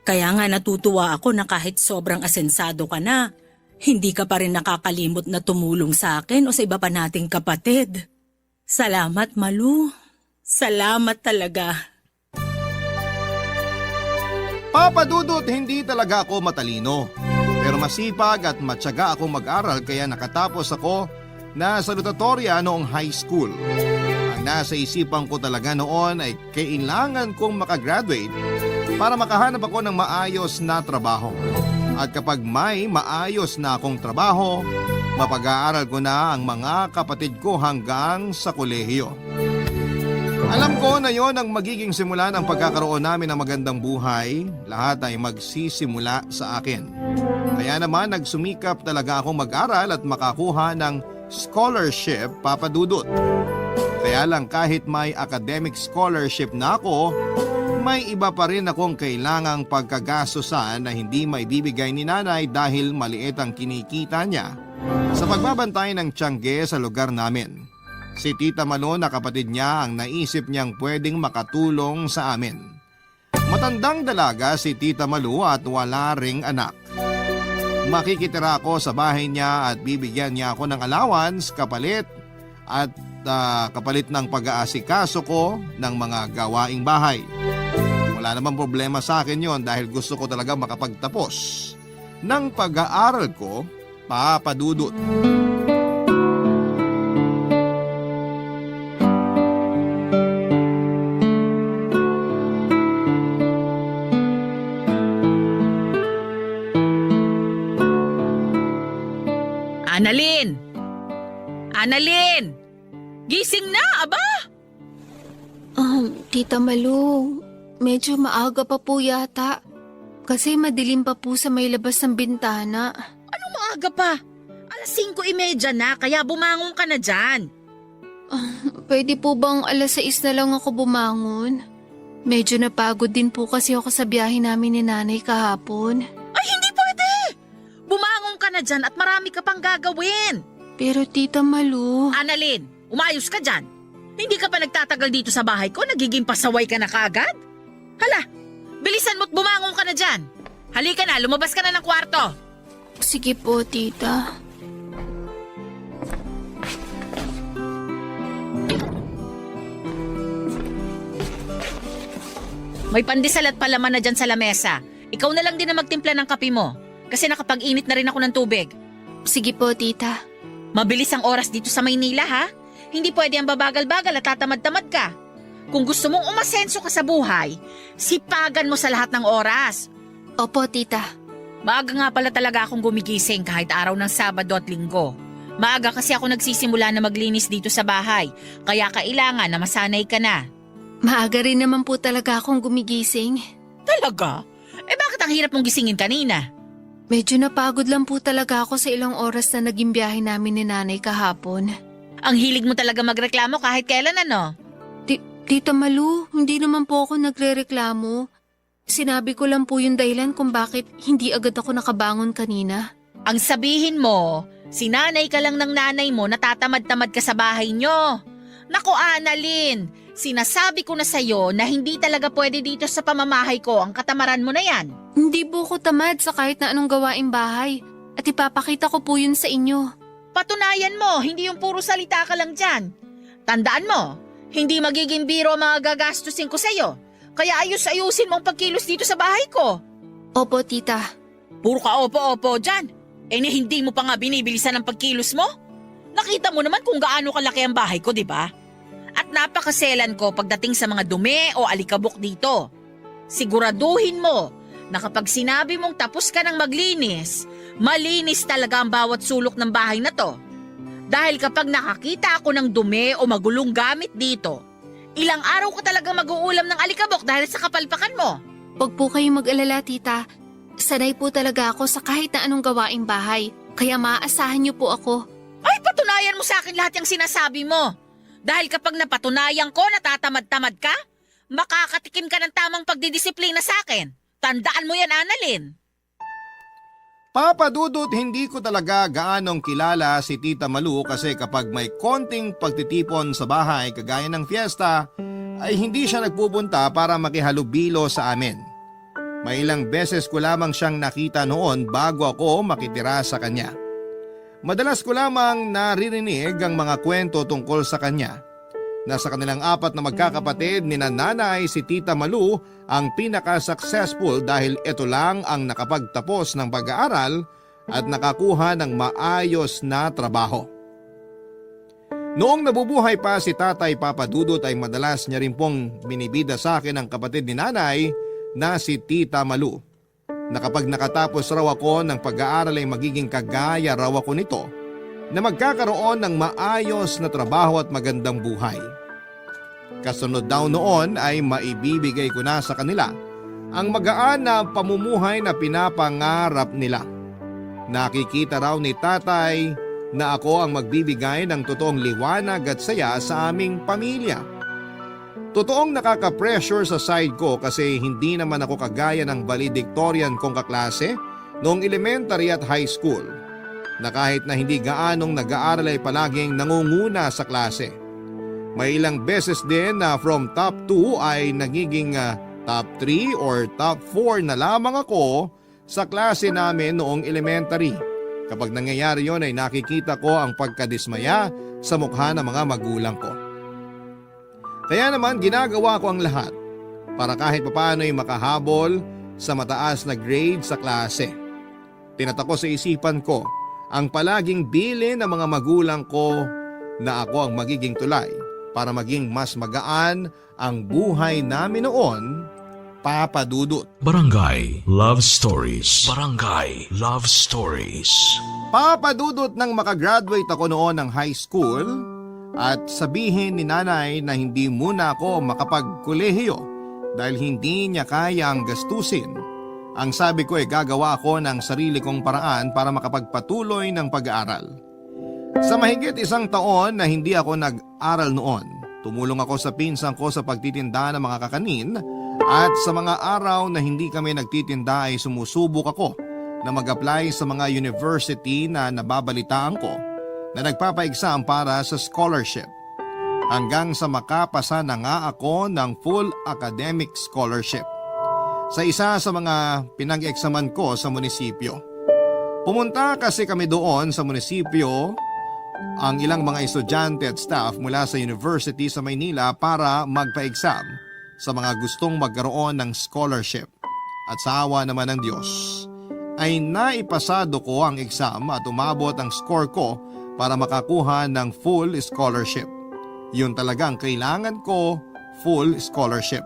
Kaya nga natutuwa ako na kahit sobrang asensado ka na, hindi ka pa rin nakakalimot na tumulong sa akin o sa iba pa nating kapatid. Salamat, Malu. Salamat talaga. Papa Dudut, hindi talaga ako matalino. Pero masipag at matyaga akong mag-aral kaya nakatapos ako na salutatorya noong high school. Ang nasa isipan ko talaga noon ay kailangan kong makagraduate para makahanap ako ng maayos na trabaho. At kapag may maayos na akong trabaho, mapag-aaral ko na ang mga kapatid ko hanggang sa kolehiyo. Alam ko na yon ang magiging simula ng pagkakaroon namin ng magandang buhay. Lahat ay magsisimula sa akin. Kaya naman nagsumikap talaga akong mag-aral at makakuha ng scholarship, Papa Dudut. Kaya lang kahit may academic scholarship na ako, may iba pa rin akong kailangang pagkagastusan na hindi maibibigay ni Nanay dahil maliit ang kinikita niya sa pagbabantay ng tiyangge sa lugar namin. Si Tita Malu na kapatid niya ang naisip niyang pwedeng makatulong sa amin. Matandang dalaga si Tita Malu at wala ring anak. Makikitira ako sa bahay niya at bibigyan niya ako ng allowance kapalit ng pag-aasikaso ko ng mga gawaing bahay. Wala namang problema sa akin yon dahil gusto ko talaga makapagtapos ng pag-aaral ko, Papa Dudut. Annalyn! Annalyn! Gising na, aba! Tita Malu, medyo maaga pa po yata. Kasi madilim pa po sa may labas ng bintana. Anong maaga pa? 5:30 na, kaya bumangon ka na dyan. Pwede po bang 6:00 na lang ako bumangon? Medyo napagod din po kasi ako sa biyahe namin ni Nanay kahapon. Ay, hindi pwede! Bumangon ka na dyan at marami ka pang gagawin. Pero Tita Malu... Annalyn, umayos ka dyan. Hindi ka pa nagtatagal dito sa bahay ko, nagiging pasaway ka na kaagad? Hala, bilisan mo't bumangon ka na dyan. Halika na, lumabas ka na ng kwarto. Sige po, Tita. May pandesal at palaman na dyan sa lamesa. Ikaw na lang din na magtimpla ng kape mo. Kasi nakapag-init na rin ako ng tubig. Sige po, Tita. Mabilis ang oras dito sa Maynila, ha? Hindi pwede ang babagal-bagal at tatamad-tamad ka. Kung gusto mong umasenso ka sa buhay, sipagan mo sa lahat ng oras. Opo, Tita. Maaga nga pala talaga akong gumigising kahit araw ng Sabado at Linggo. Maaga kasi ako nagsisimula na maglinis dito sa bahay, kaya kailangan na masanay ka na. Maaga rin naman po talaga akong gumigising. Talaga? Eh bakit ang hirap mong gisingin kanina? Medyo napagod lang po talaga ako sa ilang oras na naging biyahe namin ni Nanay kahapon. Ang hilig mo talaga magreklamo kahit kailan, ano? Tita Malu, hindi naman po ako nagrereklamo. Sinabi ko lang po yung dahilan kung bakit hindi agad ako nakabangon kanina. Ang sabihin mo, sinanay ka lang ng nanay mo, natatamad-tamad ka sa bahay nyo. Naku, Annalyn, sinasabi ko na sa'yo na hindi talaga pwede dito sa pamamahay ko ang katamaran mo na yan. Hindi po ko tamad sa kahit na anong gawaing bahay. At ipapakita ko po yun sa inyo. Patunayan mo, hindi yung puro salita ka lang dyan. Tandaan mo, hindi magiging biro ang mga gagastusin ko sa'yo. Kaya ayus-ayusin mo ang pagkilos dito sa bahay ko. Opo, Tita. Puro ka opo-opo dyan. Eh ni hindi mo pa nga binibilisan ang pagkilos mo? Nakita mo naman kung gaano kalaki ang bahay ko, di ba? At napakaselan ko pagdating sa mga dumi o alikabok dito. Siguraduhin mo na kapag sinabi mong tapos ka ng maglinis, Malinis talaga ang bawat sulok ng bahay na to. Dahil kapag nakakita ako ng dumi o magulong gamit dito, ilang araw ko talaga mag-uulam ng alikabok dahil sa kapalpakan mo. Huwag po kayong mag-alala, tita. Sanay po talaga ako sa kahit na anong gawaing bahay. Kaya maaasahan niyo po ako. Ay, patunayan mo sa akin lahat yung sinasabi mo. Dahil kapag napatunayan ko na tatamad-tamad ka, makakatikim ka ng tamang pagdidisiplina sa akin. Tandaan mo yan, Annalyn. Papa Dudut, hindi ko talaga gaanong kilala si Tita Malu kasi kapag may konting pagtitipon sa bahay kagaya ng fiesta, ay hindi siya nagpupunta para makihalubilo sa amin. May ilang beses ko lamang siyang nakita noon bago ako makitira sa kanya. Madalas ko lamang naririnig ang mga kwento tungkol sa kanya. Nasa kanilang 4 na magkakapatid ni nanay si Tita Malu ang pinaka-successful dahil ito lang ang nakapagtapos ng pag-aaral at nakakuha ng maayos na trabaho. Noong nabubuhay pa si Tatay Papa Dudut ay madalas niya rin pong binibida sa akin ang kapatid ni nanay na si Tita Malu. Na kapag nakatapos raw ako ng pag-aaral ay magiging kagaya raw ako nito na magkakaroon ng maayos na trabaho at magandang buhay. Kasunod daw noon ay maibibigay ko na sa kanila ang magaan na pamumuhay na pinapangarap nila. Nakikita raw ni tatay na ako ang magbibigay ng totoong liwanag at saya sa aming pamilya. Totoong nakaka-pressure sa side ko kasi hindi naman ako kagaya ng valedictorian kong kaklase noong elementary at high school, na kahit na hindi gaanong nag-aaral ay palaging nangunguna sa klase. May ilang beses din na from top 2 ay nagiging top 3 or top 4 na lamang ako sa klase namin noong elementary. Kapag nangyayari yon ay nakikita ko ang pagkadismaya sa mukha ng mga magulang ko. Kaya naman ginagawa ko ang lahat para kahit papaano ay makahabol sa mataas na grade sa klase. Tinatako sa isipan ko ang palaging bilin ng mga magulang ko na ako ang magiging tulay para maging mas magaan ang buhay namin noon, Papa Dudut. Barangay Love Stories. Barangay Love Stories. Papa Dudut, nang makagraduate ako noon ng high school at sabihin ni nanay na hindi muna ako makapagkolehiyo dahil hindi niya kaya ang gastusin. Ang sabi ko ay gagawa ako ng sarili kong paraan para makapagpatuloy ng pag-aaral. Sa mahigit 1 taon na hindi ako nag-aral noon, tumulong ako sa pinsan ko sa pagtitinda ng mga kakanin at sa mga araw na hindi kami nagtitinda ay sumusubok ako na mag-apply sa mga university na nababalitaan ko na nagpapa-exam para sa scholarship. Hanggang sa makapasa na nga ako ng full academic scholarship sa isa sa mga pinag-eksaman ko sa munisipyo. Pumunta kasi kami doon sa munisipyo ang ilang mga estudyante at staff mula sa university sa Maynila para magpa-exam sa mga gustong magkaroon ng scholarship. At sa awa naman ng Diyos ay naipasado ko ang exam at umabot ang score ko para makakuha ng full scholarship. Yun talagang kailangan ko, full scholarship.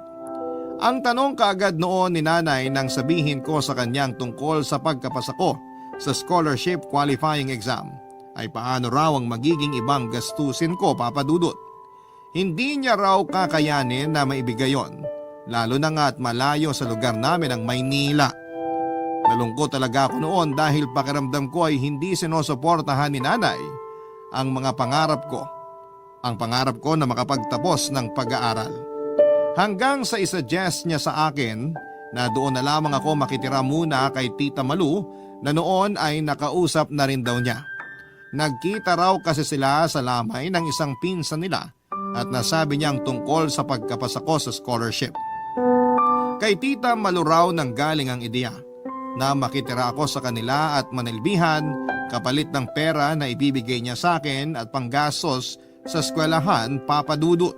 Ang tanong kaagad noon ni nanay nang sabihin ko sa kanyang tungkol sa pagkapasa ko sa scholarship qualifying exam ay paano raw ang magiging ibang gastusin ko, Papa Dudut. Hindi niya raw kakayanin na maibigay yon, lalo na nga at malayo sa lugar namin ang Maynila. Nalungkot talaga ako noon dahil pakiramdam ko ay hindi sinusuportahan ni nanay ang mga pangarap ko. Ang pangarap ko na makapagtapos ng pag-aaral. Hanggang sa isuggest niya sa akin na doon na lamang ako makitira muna kay Tita Malu na noon ay nakausap na rin daw niya. Nagkita raw kasi sila sa lamay ng isang pinsan nila at nasabi niya ang tungkol sa pagkapasa ko sa scholarship. Kay Tita Malu raw nang galing ang ideya na makitira ako sa kanila at manilbihan kapalit ng pera na ibibigay niya sa akin at panggastos sa eskwelahan, Papa Dudut.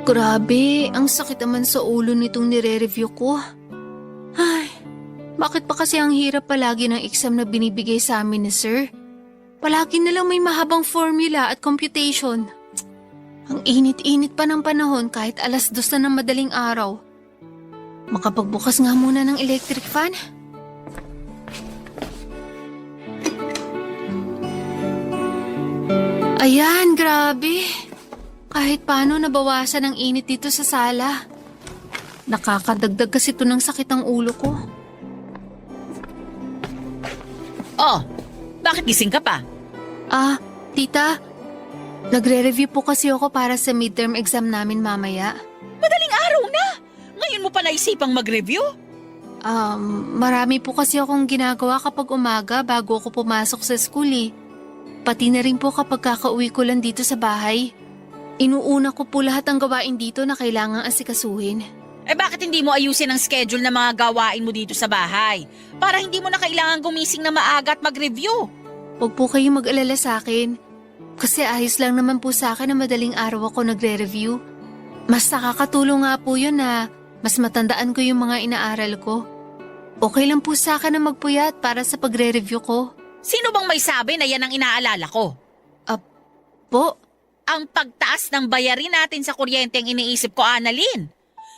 Grabe, ang sakit naman sa ulo nitong nire-review ko. Ay, Bakit pa kasi ang hirap palagi ng exam na binibigay sa amin ni Sir? Palagi na lang may mahabang formula at computation. Ang init-init pa ng panahon kahit 2:00 na ng madaling araw. Makapagbukas nga muna ng electric fan. Ayan, grabe. Kahit paano nabawasan ang init dito sa sala. Nakakadagdag kasi ito ng sakit ang ulo ko. Oh, bakit gising ka pa? Tita, nagre-review po kasi ako para sa midterm exam namin mamaya. Madaling araw na! Ngayon mo pa naisipang mag-review? Marami po kasi akong ginagawa kapag umaga bago ako pumasok sa school eh. Pati na rin po kapag kakauwi ko lang dito sa bahay. Inuuna ko po lahat ng gawain dito na kailangang asikasuhin. Bakit hindi mo ayusin ang schedule ng mga gawain mo dito sa bahay? Para hindi mo na kailangan gumising na maaga at mag-review. Huwag po kayong mag-alala sa akin. Kasi ayos lang naman po sa akin na madaling araw ako nagre-review. Mas nakakatulong nga po yun na mas matandaan ko yung mga inaaral ko. Okay lang po sa akin na magpuyat para sa pagre-review ko. Sino bang may sabi na yan ang inaalala ko? Po? Ang pagtaas ng bayarin natin sa kuryente ang iniisip ko, Annalyn.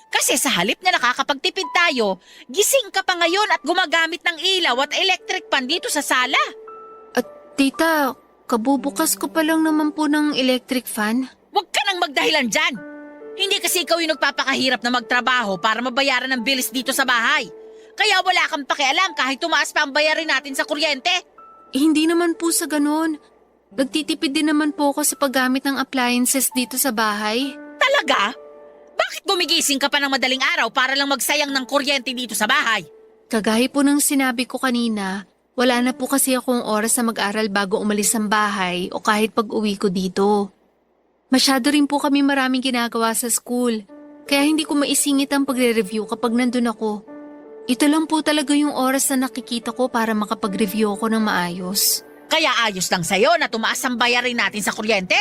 Kasi sa halip na nakakapagtipid tayo, gising ka pa ngayon at gumagamit ng ilaw at electric pan dito sa sala. Tita, kabubukas ko pa lang naman po ng electric fan. Huwag ka nang magdahilan dyan. Hindi kasi ikaw yung nagpapakahirap na magtrabaho para mabayaran ng bilis dito sa bahay. Kaya wala kang pakialam kahit tumaas pa ang bayarin natin sa kuryente. Hindi naman po sa ganun. Nagtitipid din naman po ako sa paggamit ng appliances dito sa bahay. Talaga? Bakit gumigising ka pa ng madaling araw para lang magsayang ng kuryente dito sa bahay? Kagaya po ng sinabi ko kanina, wala na po kasi akong oras na mag-aral bago umalis ng bahay o kahit pag-uwi ko dito. Masyado rin po kami maraming ginagawa sa school, kaya hindi ko maisingit ang pagre-review kapag nandun ako. Ito lang po talaga yung oras na nakikita ko para makapag-review ako ng maayos. Kaya ayos lang sa'yo na tumaas ang bayarin natin sa kuryente?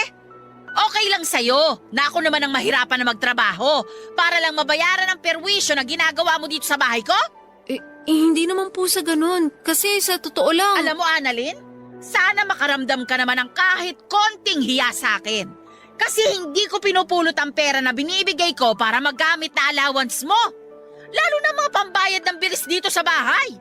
Okay lang sa'yo na ako naman ang mahirapan na magtrabaho para lang mabayaran ang perwisyo na ginagawa mo dito sa bahay ko? Hindi naman po sa ganun. Kasi sa totoo lang... Alam mo, Annalyn, sana makaramdam ka naman ng kahit konting hiya sa akin. Kasi hindi ko pinupulot ang pera na binibigay ko para magamit na allowance mo. Lalo na mga pambayad ng bilis dito sa bahay.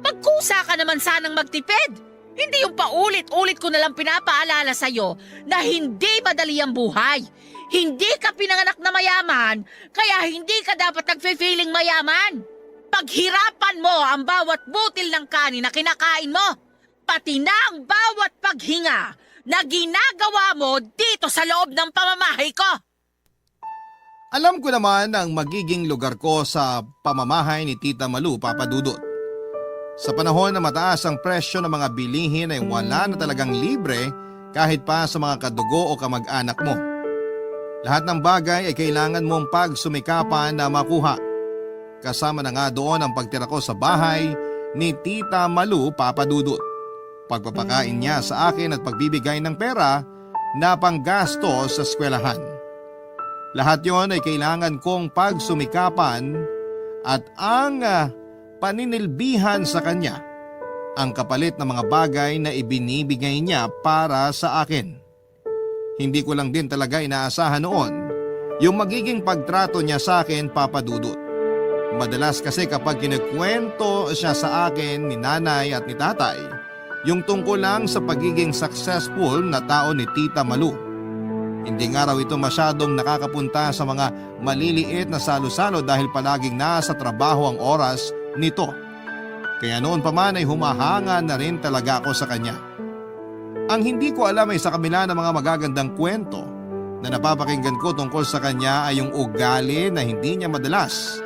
Magkusa ka naman sanang magtipid. Hindi yung paulit-ulit ko nalang pinapaalala sa'yo na hindi madali ang buhay. Hindi ka pinanganak na mayaman, kaya hindi ka dapat nagfe-feeling mayaman. Paghirapan mo ang bawat butil ng kanin na kinakain mo, pati na ang bawat paghinga na ginagawa mo dito sa loob ng pamamahay ko. Alam ko naman ang magiging lugar ko sa pamamahay ni Tita Malu, Papa Dudut. Sa panahon na mataas ang presyo ng mga bilihin ay wala na talagang libre kahit pa sa mga kadugo o kamag-anak mo. Lahat ng bagay ay kailangan mong pagsumikapan na makuha. Kasama na nga doon ang pagtira ko sa bahay ni Tita Malu, Papa Dudut. Pagpapakain niya sa akin at pagbibigay ng pera na panggasto sa eskwelahan. Lahat yon ay kailangan kong pagsumikapan at ang paninilbihan sa kanya ang kapalit ng mga bagay na ibinibigay niya para sa akin. Hindi ko lang din talaga inaasahan noon yung magiging pagtrato niya sa akin, Papa Dudut. Madalas kasi kapag kinukwento siya sa akin ni nanay at ni tatay, yung tungkol lang sa pagiging successful na tao ni Tita Malu. Hindi nga raw ito masyadong nakakapunta sa mga maliliit na salo-salo dahil palaging nasa trabaho ang oras nito. Kaya noon pa man ay humahanga na rin talaga ako sa kanya. Ang hindi ko alam ay sa kabila ng mga magagandang kwento na napapakinggan ko tungkol sa kanya ay yung ugali na hindi niya madalas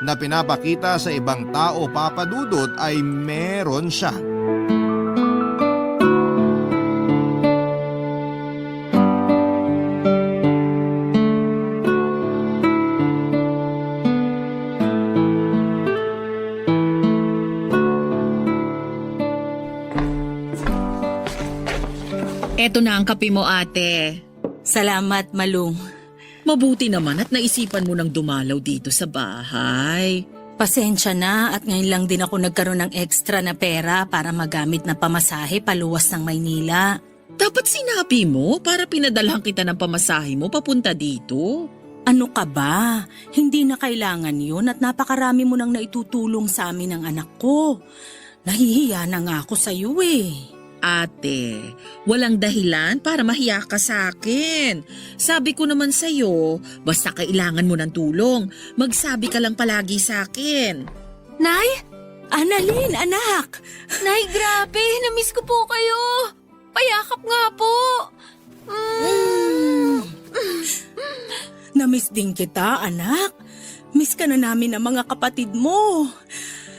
na pinapakita sa ibang tao, Papa Dudut, ay meron siya. Eto na ang kape mo, ate. Salamat, Malung. Mabuti naman at naisipan mo nang dumalaw dito sa bahay. Pasensya na at ngayon lang din ako nagkaroon ng extra na pera para magamit na pamasahe paluwas ng Maynila. Dapat sinabi mo para pinadalhan kita ng pamasahe mo papunta dito. Ano ka ba? Hindi na kailangan yun at napakarami mo nang naitutulong sa amin ng anak ko. Nahihiya na nga ako sa iyo eh. Ate, walang dahilan para mahiya ka sa akin. Sabi ko naman sa'yo, basta kailangan mo ng tulong, magsabi ka lang palagi sa akin. Nay? Annalyn, anak! Nay, grabe! Namiss ko po kayo! Payakap nga po! Namiss din kita, anak. Miss ka na namin ng mga kapatid mo.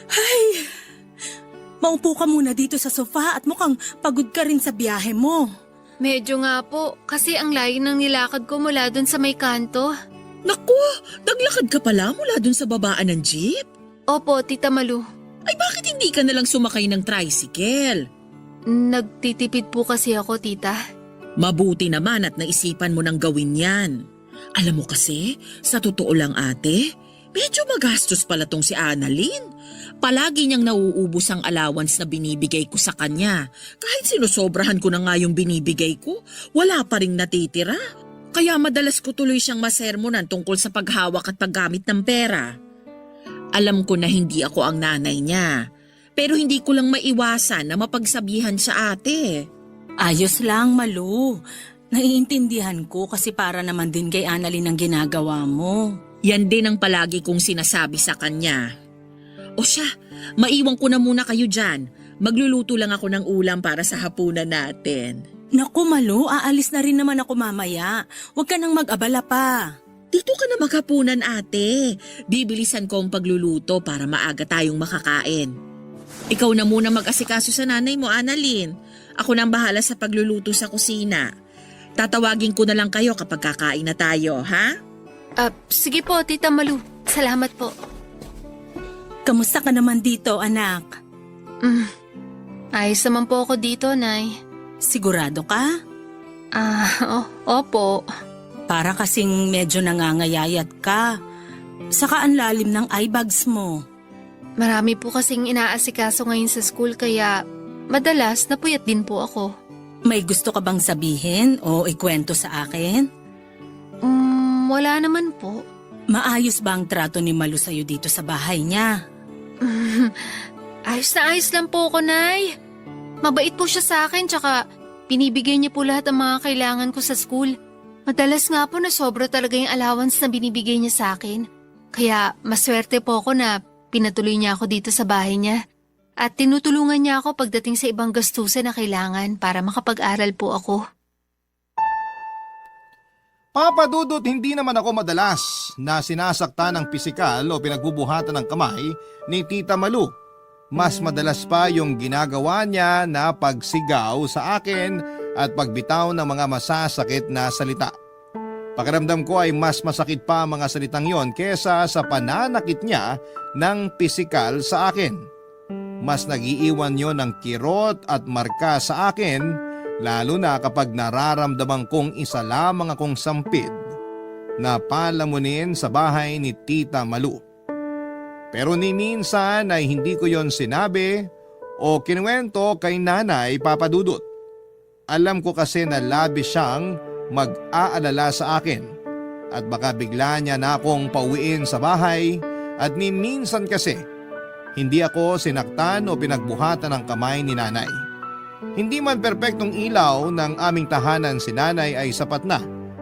Ay, maupo ka muna dito sa sofa at mukhang pagod ka rin sa biyahe mo. Medyo nga po, kasi ang layo ng nilakad ko mula dun sa may kanto. Naku, naglakad ka pala mula dun sa babaan ng jeep? Opo, Tita Malu. Ay bakit hindi ka nalang sumakay ng tricycle? Nagtitipid po kasi ako, Tita. Mabuti naman at naisipan mo nang gawin yan. Alam mo kasi, sa totoo lang ate, medyo magastos pala tong si Annalyn. Palagi niyang nauubos ang allowance na binibigay ko sa kanya. Kahit sinusobrahan ko na nga yung binibigay ko, wala pa ring natitira. Kaya madalas ko tuloy siyang masermonan tungkol sa paghawak at paggamit ng pera. Alam ko na hindi ako ang nanay niya, pero hindi ko lang maiwasan na mapagsabihan siya ate. Ayos lang, Malu. Naiintindihan ko kasi para naman din kay Annalyn ang ginagawa mo. Yan din ang palagi kong sinasabi sa kanya. O siya, maiwan ko na muna kayo dyan. Magluluto lang ako ng ulam para sa hapunan natin. Naku, Malu, aalis na rin naman ako mamaya. Huwag ka nang mag-abala pa. Dito ka na maghapunan ate. Bibilisan ko ang pagluluto para maaga tayong makakain. Ikaw na muna mag-asikaso sa nanay mo, Annalyn. Ako nang bahala sa pagluluto sa kusina. Tatawagin ko na lang kayo kapag kakain na tayo, ha? Sige po, Tita Malu. Salamat po. Kamusta ka naman dito, anak? Ayos naman po ako dito, Nay. Sigurado ka? Opo. Para kasing medyo nangangayayat ka. Saka ang lalim ng eye bags mo. Marami po kasing inaasikaso ngayon sa school kaya madalas napuyat din po ako. May gusto ka bang sabihin o ikwento sa akin? Wala naman po. Maayos ba ang trato ni Malu sa'yo dito sa bahay niya? Ayos na ayos lang po ako, Nay. Mabait po siya sa akin tsaka binibigay niya po lahat ng mga kailangan ko sa school. Madalas nga po na sobra talaga yung allowance na binibigay niya sa akin. Kaya maswerte po ako na pinatuloy niya ako dito sa bahay niya. At tinutulungan niya ako pagdating sa ibang gastusin na kailangan para makapag-aral po ako. Papa Dudut, hindi naman ako madalas na sinasaktan ng pisikal o pinagbubuhatan ng kamay ni Tita Malu. Mas madalas pa yung ginagawa niya na pagsigaw sa akin at pagbitaw ng mga masasakit na salita. Pakiramdam ko ay mas masakit pa ang mga salitang yon kesa sa pananakit niya ng pisikal sa akin. Mas nagiiwan yon ng kirot at marka sa akin, lalo na kapag nararamdaman kong isa lamang akong sampid na palamunin sa bahay ni Tita Malu. Pero ni minsan ay hindi ko yon sinabi o kinuwento kay Nanay Papa Dudut. Alam ko kasi na labis siyang mag-aalala sa akin at baka bigla niya na akong pauwiin sa bahay at ni minsan kasi hindi ako sinaktan o pinagbuhatan ng kamay ni Nanay. Hindi man perpektong ilaw ng aming tahanan si Nanay ay sapat na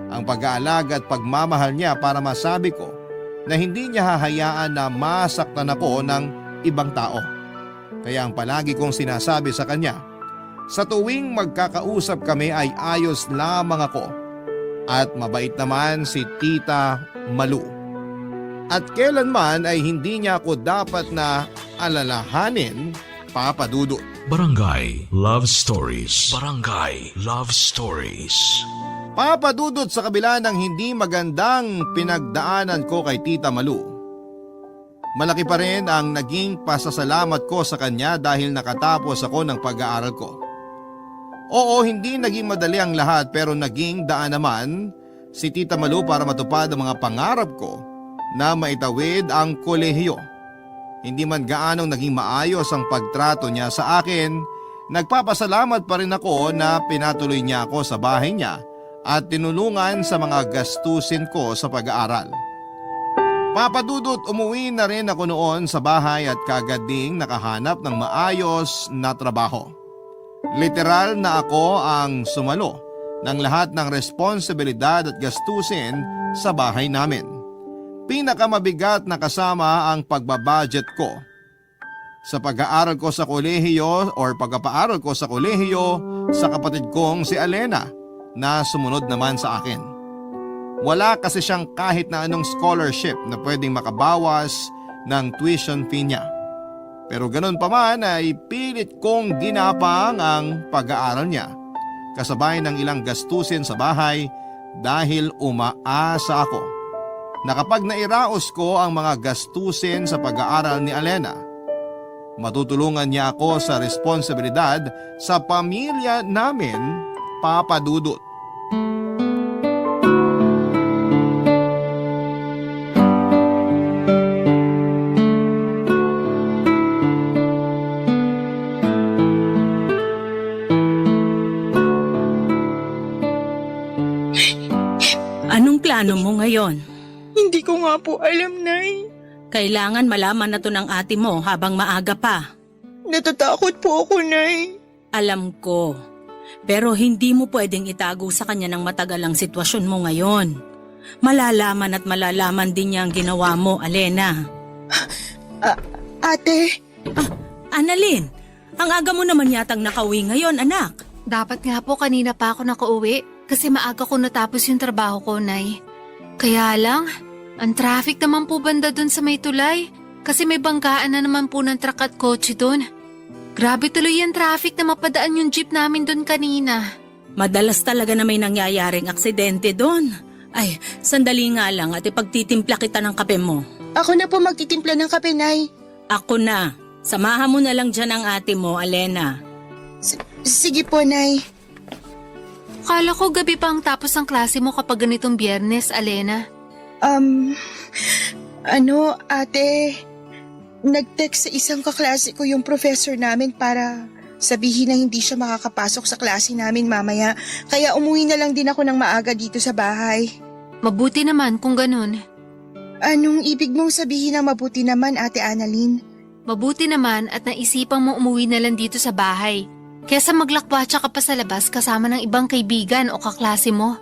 ang pag-aalaga at pagmamahal niya para masabi ko na hindi niya hahayaan na masaktan ako ng ibang tao. Kaya ang palagi kong sinasabi sa kanya, sa tuwing magkakausap kami ay ayos lamang ako at mabait naman si Tita Malu. At kailanman ay hindi niya ako dapat na alalahanin, Papa Dudut. Barangay Love Stories. Barangay Love Stories. Papa Dudut, sa kabila ng hindi magandang pinagdaanan ko kay Tita Malu, malaki pa rin ang naging pasasalamat ko sa kanya dahil nakatapos ako ng pag-aaral ko. Oo, hindi naging madali ang lahat pero naging daan naman si Tita Malu para matupad ang mga pangarap ko na maitawid ang kolehiyo. hindi man gaanong naging maayos ang pagtrato niya sa akin, nagpapasalamat pa rin ako na pinatuloy niya ako sa bahay niya at tinulungan sa mga gastusin ko sa pag-aaral. Papadudot, umuwi na rin ako noon sa bahay at kagad ding nakahanap ng maayos na trabaho. Literal na ako ang sumalo ng lahat ng responsibilidad at gastusin sa bahay namin. Pinakamabigat na kasama ang pagbabudget ko. Sa pag-aaral ko sa kolehiyo or pagpapaaral ko sa kolehiyo sa kapatid kong si Alena na sumunod naman sa akin. Wala kasi siyang kahit na anong scholarship na pwedeng makabawas ng tuition fee niya. Pero ganun pa man ay pilit kong ginapang ang pag-aaral niya, kasabay ng ilang gastusin sa bahay dahil umaasa ako na kapag nairaos ko ang mga gastusin sa pag-aaral ni Alena, matutulungan niya ako sa responsibilidad sa pamilya namin, Papa Dudut. Anong plano mo ngayon? Hindi ko nga po alam, Nay. Kailangan malaman na to ng ate mo habang maaga pa. Natatakot po ako, Nay. Alam ko. Pero hindi mo pwedeng itago sa kanya ng matagal ang sitwasyon mo ngayon. Malalaman at malalaman din niya ang ginawa mo, Alena. Ate, Annalyn, ang aga mo naman yatang nakauwi ngayon, anak. Dapat nga po kanina pa ako nakauwi kasi maaga ko natapos yung trabaho ko, Nay. Kaya lang, ang traffic naman po banda dun sa may tulay kasi may banggaan na naman po ng truck at kotse dun. Grabe tuloy yung traffic na mapadaan yung jeep namin dun kanina. Madalas talaga na may nangyayaring aksidente doon. Ay, sandali nga lang at ipagtitimpla kita ng kape mo. ako na po magtitimpla ng kape, Nay. Ako na. Samahan mo na lang dyan ang ate mo, Alena. Sige po, Nay. Kala ko gabi pa ang tapos ng klase mo kapag ganitong Biyernes, Alena. Ate, nag-text sa isang kaklase ko yung professor namin para sabihin na hindi siya makakapasok sa klase namin mamaya. Kaya umuwi na lang din ako ng maaga dito sa bahay. Mabuti naman kung ganun. Anong ibig mong sabihin na mabuti naman, Ate Annalyn? Mabuti naman at naisipang mo umuwi na lang dito sa bahay. Kesa maglakbatsa ka pa sa labas kasama ng ibang kaibigan o kaklase mo.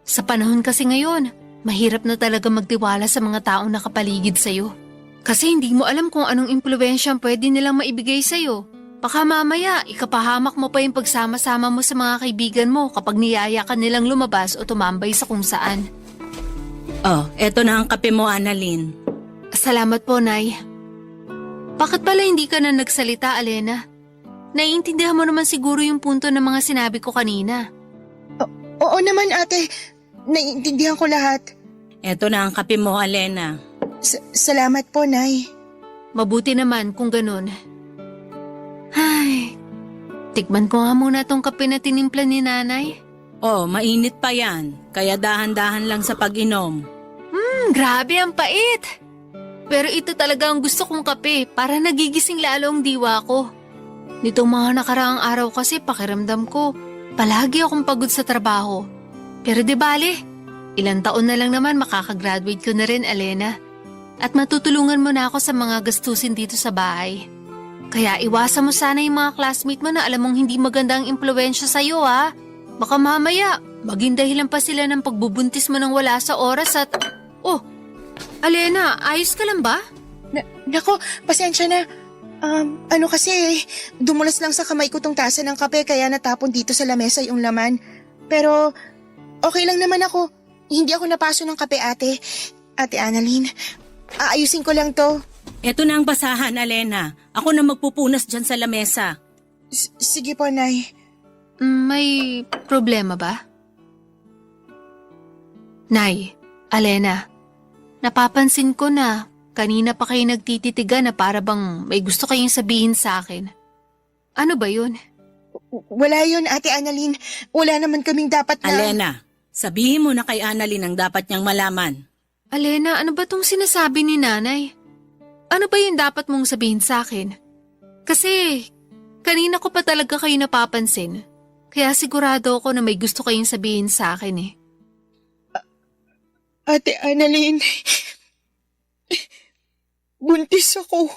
Sa panahon kasi ngayon, mahirap na talaga magtiwala sa mga taong nakapaligid sa'yo. Kasi hindi mo alam kung anong impluwensya pwede nilang maibigay sa'yo. Baka mamaya, ikapahamak mo pa yung pagsama-sama mo sa mga kaibigan mo kapag niyaya ka nilang lumabas o tumambay sa kung saan. Oh, eto na ang kape mo, Annalyn. Salamat po, Nay. Bakit pala hindi ka na nagsalita, Alena? Naiintindihan mo naman siguro yung punto ng mga sinabi ko kanina. Oo naman, Ate. Naiintindihan ko lahat. Eto na ang kape mo, Alena. Salamat po, Nay. Mabuti naman kung ganun. Ay, tikman ko nga muna tong kape na tinimpla ni Nanay. Oh, mainit pa yan. Kaya dahan-dahan lang sa pag-inom. Grabe ang pait. Pero ito talaga ang gusto kong kape para nagigising lalo ang diwa ko. Nitong mga nakaraang araw kasi pakiramdam ko, palagi akong pagod sa trabaho. Pero di bale, ilang taon na lang naman makakagraduate ko na rin, Alena. At matutulungan mo na ako sa mga gastusin dito sa bahay. Kaya iwasan mo sana yung mga classmate mo na alam mong hindi maganda ang impluwensya sa'yo, ha? Baka mamaya, maging dahilan pa sila ng pagbubuntis mo nang wala sa oras at... Oh, Alena, ayos ka lang ba? Nako, pasensya na. Kasi, dumulas lang sa kamay ko tong tasa ng kape kaya natapon dito sa lamesa yung laman. Pero, okay lang naman ako. Hindi ako napaso ng kape, Ate. Ate Annalyn, aayusin ko lang to. Eto na ang basahan, Alena. Ako na magpupunas dyan sa lamesa. Sige po, Nay. May problema ba? Nay, Alena, napapansin ko na kanina pa kayo nagtititigan na para bang may gusto kayong sabihin sa akin. Ano ba yun? Wala yun, Ate Annalyn. Wala naman kaming dapat na... Alena, sabihin mo na kay Annalyn ang dapat niyang malaman. Alena, ano ba tong sinasabi ni Nanay? Ano ba yung dapat mong sabihin sa akin? Kasi kanina ko pa talaga kayo napapansin. Kaya sigurado ako na may gusto kayong sabihin sa akin eh. Ate Annalyn, buntis ako.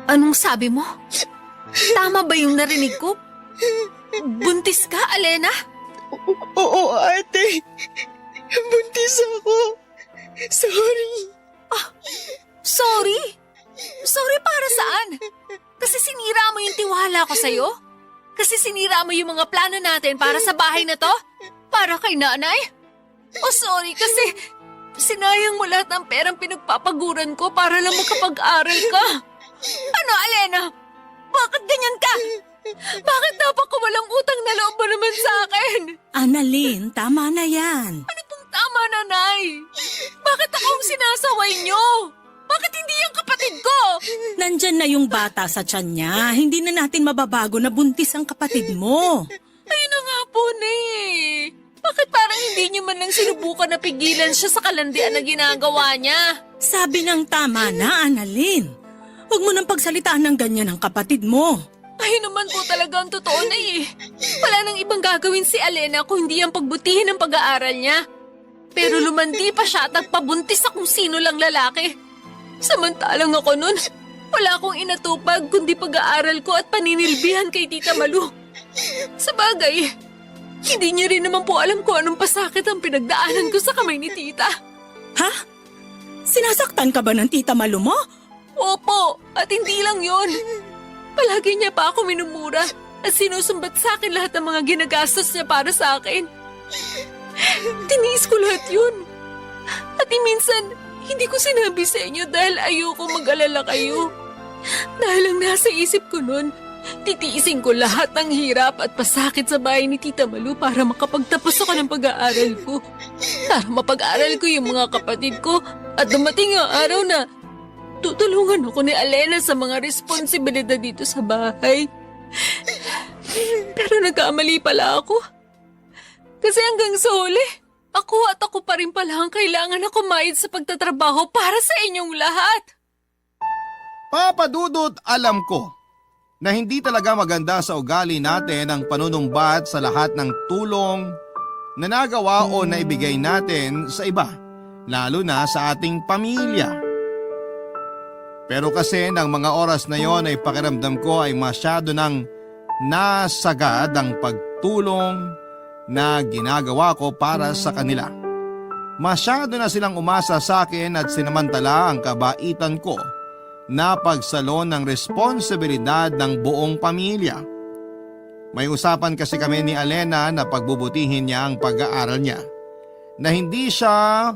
Anong sabi mo? Tama ba yung narinig ko? Buntis ka, Alena? Oo, ate. Buntis ako. Sorry. Sorry? Sorry para saan? Kasi sinira mo yung tiwala ko sa'yo? Kasi sinira mo yung mga plano natin para sa bahay na to? Para kay nanay? O sorry kasi sinayang mo lahat ng perang pinagpapaguran ko para lang makapag-aral ka. Ano, Alena? Bakit ganyan ka? Bakit napakawalang utang na loob mo naman sa akin? Annalyn, tama na yan. Ano pong tama, nanay? Bakit ako ang sinasaway niyo? Bakit hindi yung kapatid ko? Nandyan na yung bata sa tiyan niya. Hindi na natin mababago na buntis ang kapatid mo. Ayun na nga po, Nay. Bakit parang hindi niyo man lang sinubukan na pigilan siya sa kalandian na ginagawa niya? Sabi ng tama na, Annalyn. Huwag mo nang pagsalitaan ng ganyan ang kapatid mo. Ayun naman po talaga ang totoo na eh. Wala nang ibang gagawin si Alena kung hindi ang pagbutihin ng pag-aaral niya. Pero lumandi pa siya at nagpabuntis sa kung sino lang lalaki. Samantalang ako nun, wala akong inatupag kundi pag-aaral ko at paninilbihan kay Tita Malu. Sa bagay, hindi niya rin naman po alam kung anong pasakit ang pinagdaanan ko sa kamay ni Tita. Ha? Sinasaktan ka ba ng Tita Malu mo? Opo, at hindi lang yon. Palagi niya pa ako minumura at sinusumbat sa akin lahat ng mga ginagastos niya para sa akin. Tiniis ko lahat yun. At minsan, hindi ko sinabi sa inyo dahil ayoko mag-alala kayo. Dahil ang nasa isip ko nun, titiisin ko lahat ng hirap at pasakit sa bahay ni Tita Malu para makapagtapos ako ng pag-aaral ko. Para mapag-aaral ko yung mga kapatid ko at dumating ang araw na tutulungan ako ni Alena sa mga responsibilidad dito sa bahay. Pero nagkamali pala ako. Kasi hanggang sa huli, ako pa rin pala ang kailangan na kumayod sa pagtatrabaho para sa inyong lahat. Papa Dudut, alam ko na hindi talaga maganda sa ugali natin ang panunumbat sa lahat ng tulong na nagawa o naibigay natin sa iba, lalo na sa ating pamilya. Pero kasi ng mga oras na yon ay pakiramdam ko ay masyado nang nasagad ang pagtulong na ginagawa ko para sa kanila. Masyado na silang umasa sa akin at sinamantala ang kabaitan ko na pagsalon ng responsibilidad ng buong pamilya. May usapan kasi kami ni Alena na pagbubutihin niya ang pag-aaral niya, na hindi siya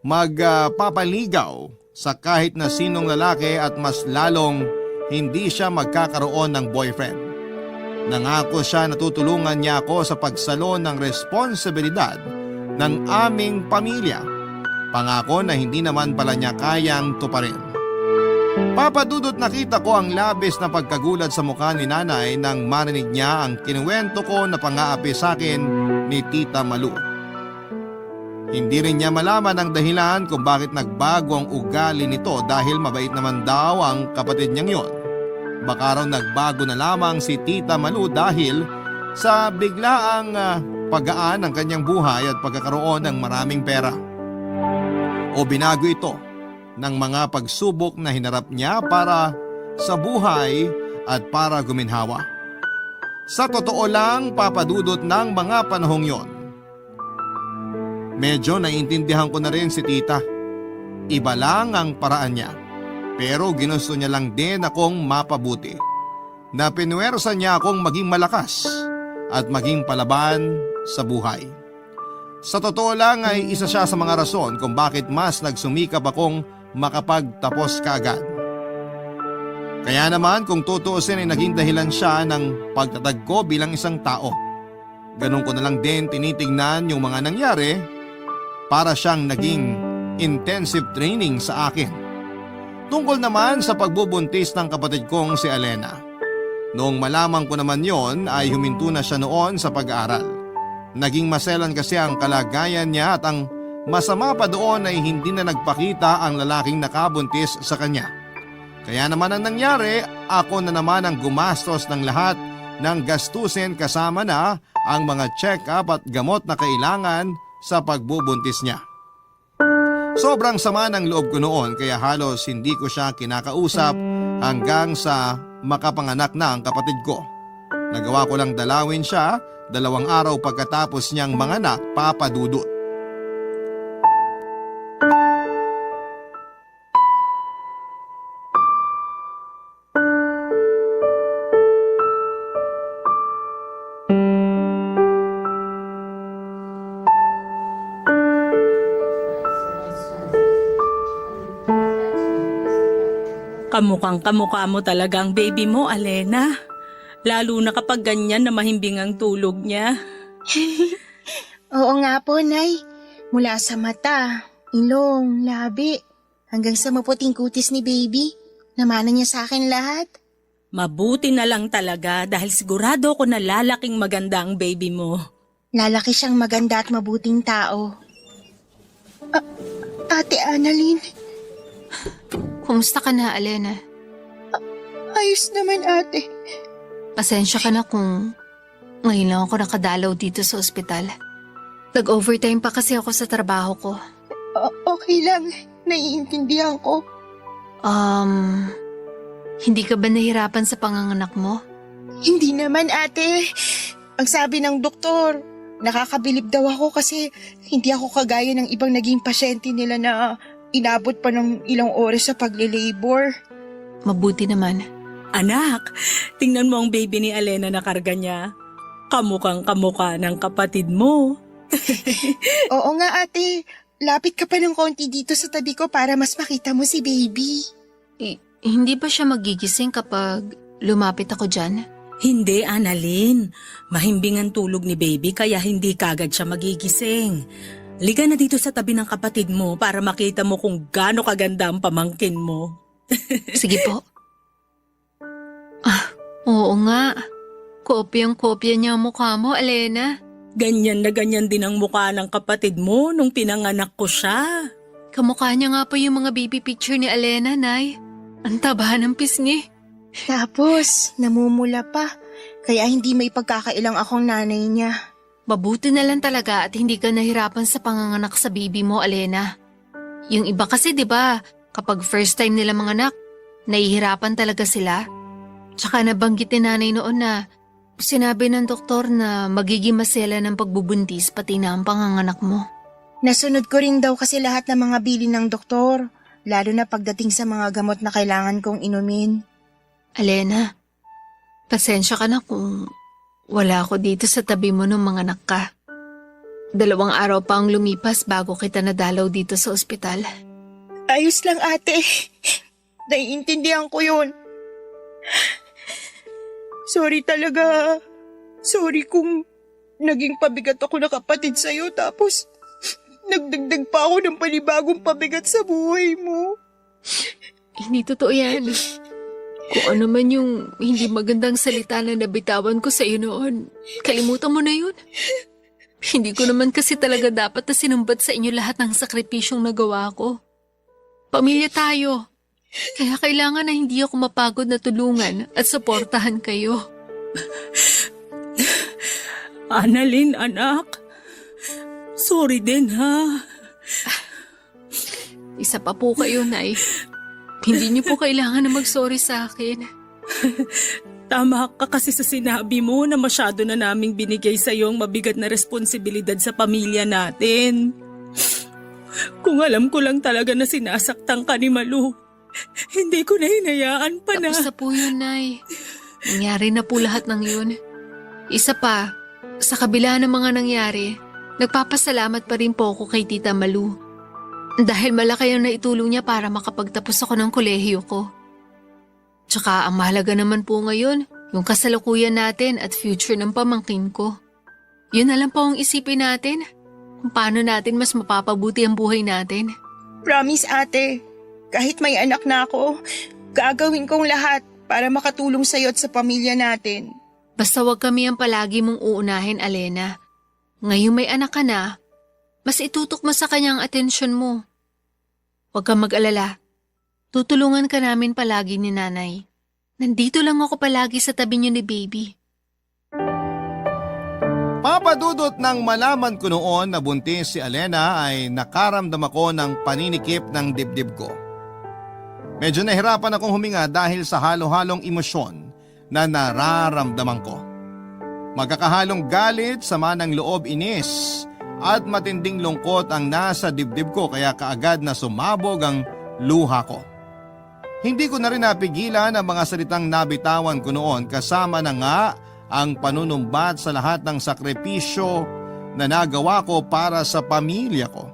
magpapaligaw sa kahit na sinong lalaki at mas lalong hindi siya magkakaroon ng boyfriend. Nangako siya na tutulungan niya ako sa pagsalon ng responsibilidad ng aming pamilya. Pangako na hindi naman pala niya kayang tuparin. Papa Dudut, nakita ko ang labis na pagkagulat sa mukha ni nanay nang marinig niya ang kinuwento ko na pang-aapi sa akin ni Tita Malu. Hindi rin niya malaman ang dahilan kung bakit nagbago ang ugali nito dahil mabait naman daw ang kapatid niyang yon. Baka raw nagbago na lamang si Tita Malu dahil sa biglaang paggaan ng kanyang buhay at pagkakaroon ng maraming pera. O binago ito ng mga pagsubok na hinarap niya para sa buhay at para guminhawa. Sa totoo lang, Papa Dudut, ng mga panahong yon, medyo naiintindihan ko na rin si Tita. Iba lang ang paraan niya. Pero ginusto niya lang din akong mapabuti. Na pinuwersa niya akong maging malakas at maging palaban sa buhay. Sa totoo lang ay isa siya sa mga rason kung bakit mas nagsumikap akong makapagtapos kaagad. Kaya naman kung tutuusin ay naging dahilan siya ng pagtatag ko bilang isang tao. Ganun ko na lang din tinitingnan yung mga nangyari para siyang naging intensive training sa akin. Tungkol naman sa pagbubuntis ng kapatid kong si Alena. Noong malaman ko naman yon ay huminto na siya noon sa pag-aaral. Naging maselan kasi ang kalagayan niya at ang masama pa doon ay hindi na nagpakita ang lalaking nakabuntis sa kanya. Kaya naman ang nangyari, ako na naman ang gumastos ng lahat ng gastusin kasama na ang mga check-up at gamot na kailangan sa pagbubuntis niya. Sobrang sama ng loob ko noon kaya halos hindi ko siya kinakausap hanggang sa makapanganak na ang kapatid ko. Nagawa ko lang dalawin siya 2 araw pagkatapos niyang manganak, Papa Dudut. Kamukhang kamukha mo talaga ang baby mo, Alena. Lalo na kapag ganyan na mahimbing ang tulog niya. Oo nga po, Nay. Mula sa mata, ilong, labi, hanggang sa maputing kutis ni baby. Namana niya sa akin lahat. Mabuti na lang talaga dahil sigurado ko na lalaking maganda ang baby mo. Lalaki siyang maganda at mabuting tao. Ate Annalyn, Kumusta ka na, Alena? ayos naman ate. Pasensya ka na kung ngayon lang ako nakadalaw dito sa ospital. Nag-overtime pa kasi ako sa trabaho ko. Okay lang, naiintindihan ko. Hindi ka ba nahirapan sa panganganak mo? Hindi naman ate. Ang sabi ng doktor, nakakabilib daw ako kasi hindi ako kagaya ng ibang naging pasyente nila na inabot pa ng ilang oras sa pagle-labor. Mabuti naman. Anak, tingnan mo ang baby ni Alena na karga niya. Kamukhang kamukha ng kapatid mo. Oo nga ate, lapit ka pa ng konti dito sa tabi ko para mas makita mo si baby. Hindi ba siya magigising kapag lumapit ako dyan? Hindi, Annalyn. Mahimbing ang tulog ni baby kaya hindi kagad siya magigising. Liga na dito sa tabi ng kapatid mo para makita mo kung gaano kaganda ang pamangkin mo. Sige po. Oo nga. Kopyang-kopya niya ang mukha mo, Alena. Ganyan na ganyan din ang mukha ng kapatid mo nung pinanganak ko siya. Kamukha niya nga po yung mga baby picture ni Alena, Nay. Ang taba ng pisngi. Tapos, namumula pa. Kaya hindi may pagkakailang akong nanay niya. Mabuti na lang talaga at hindi ka nahirapan sa panganganak sa baby mo, Alena. Yung iba kasi, di ba, kapag first time nila manganak, nahihirapan talaga sila. Tsaka nabanggit ni nanay noon na sinabi ng doktor na magiging masela ng pagbubuntis pati na ang panganganak mo. Nasunod ko rin daw kasi lahat ng mga bilin ng doktor, lalo na pagdating sa mga gamot na kailangan kong inumin. Alena, pasensya ka na kung wala ako dito sa tabi mo nung manganak ka. 2 araw pa ang lumipas bago kita nadalaw dito sa ospital. Ayos lang ate. Naiintindihan ko yun. Sorry talaga. Sorry kung naging pabigat ako na kapatid sa'yo tapos nagdagdag pa ako ng panibagong pabigat sa buhay mo. Hindi totoo yan. Kung ano man yung hindi magandang salita na nabitawan ko sa iyo noon, kalimutan mo na yun. Hindi ko naman kasi talaga dapat na sinumbat sa inyo lahat ng sakripisyong nagawa ko. Pamilya tayo. Kaya kailangan na hindi ako mapagod na tulungan at suportahan kayo. Annalyn, anak. Sorry din, ha? Isa pa po kayo, Nay. Hindi niyo po kailangan na mag-sorry sa akin. Tama ka kasi sa sinabi mo na masyado na naming binigay sa iyo ang mabigat na responsibilidad sa pamilya natin. Kung alam ko lang talaga na sinasaktan ka ni Malu, hindi ko na hinayaan pa na. Tapos na po yun, Nay. Nangyari na po lahat ng yun. Isa pa, sa kabila ng mga nangyari, nagpapasalamat pa rin po ako kay Tita Malu. Dahil malaki ang naitulong niya para makapagtapos ako ng kolehiyo ko. Tsaka ang mahalaga naman po ngayon, yung kasalukuyan natin at future ng pamangkin ko. Yun na lang po ang isipin natin, kung paano natin mas mapapabuti ang buhay natin. Promise ate, kahit may anak na ako, gagawin kong lahat para makatulong sa'yo at sa pamilya natin. Basta wag kami ang palagi mong uunahin, Alena. Ngayon may anak ka na, Mas itutok mo sa kanya ang atensyon mo. Huwag kang mag-alala. Tutulungan ka namin palagi ni Nanay. Nandito lang ako palagi sa tabi niyo ni Baby. Papadudot nang malaman ko noon na buntis si Alena ay nakaramdam ako ng paninikip ng dibdib ko. Medyo nahirapan akong huminga dahil sa halo-halong emosyon na nararamdaman ko. Magkakahalong galit, sama ng loob, inis at matinding lungkot ang nasa dibdib ko kaya kaagad na sumabog ang luha ko. Hindi ko na rin napigilan ang mga salitang nabitawan ko noon kasama na nga ang panunumbat sa lahat ng sakripisyo na nagawa ko para sa pamilya ko.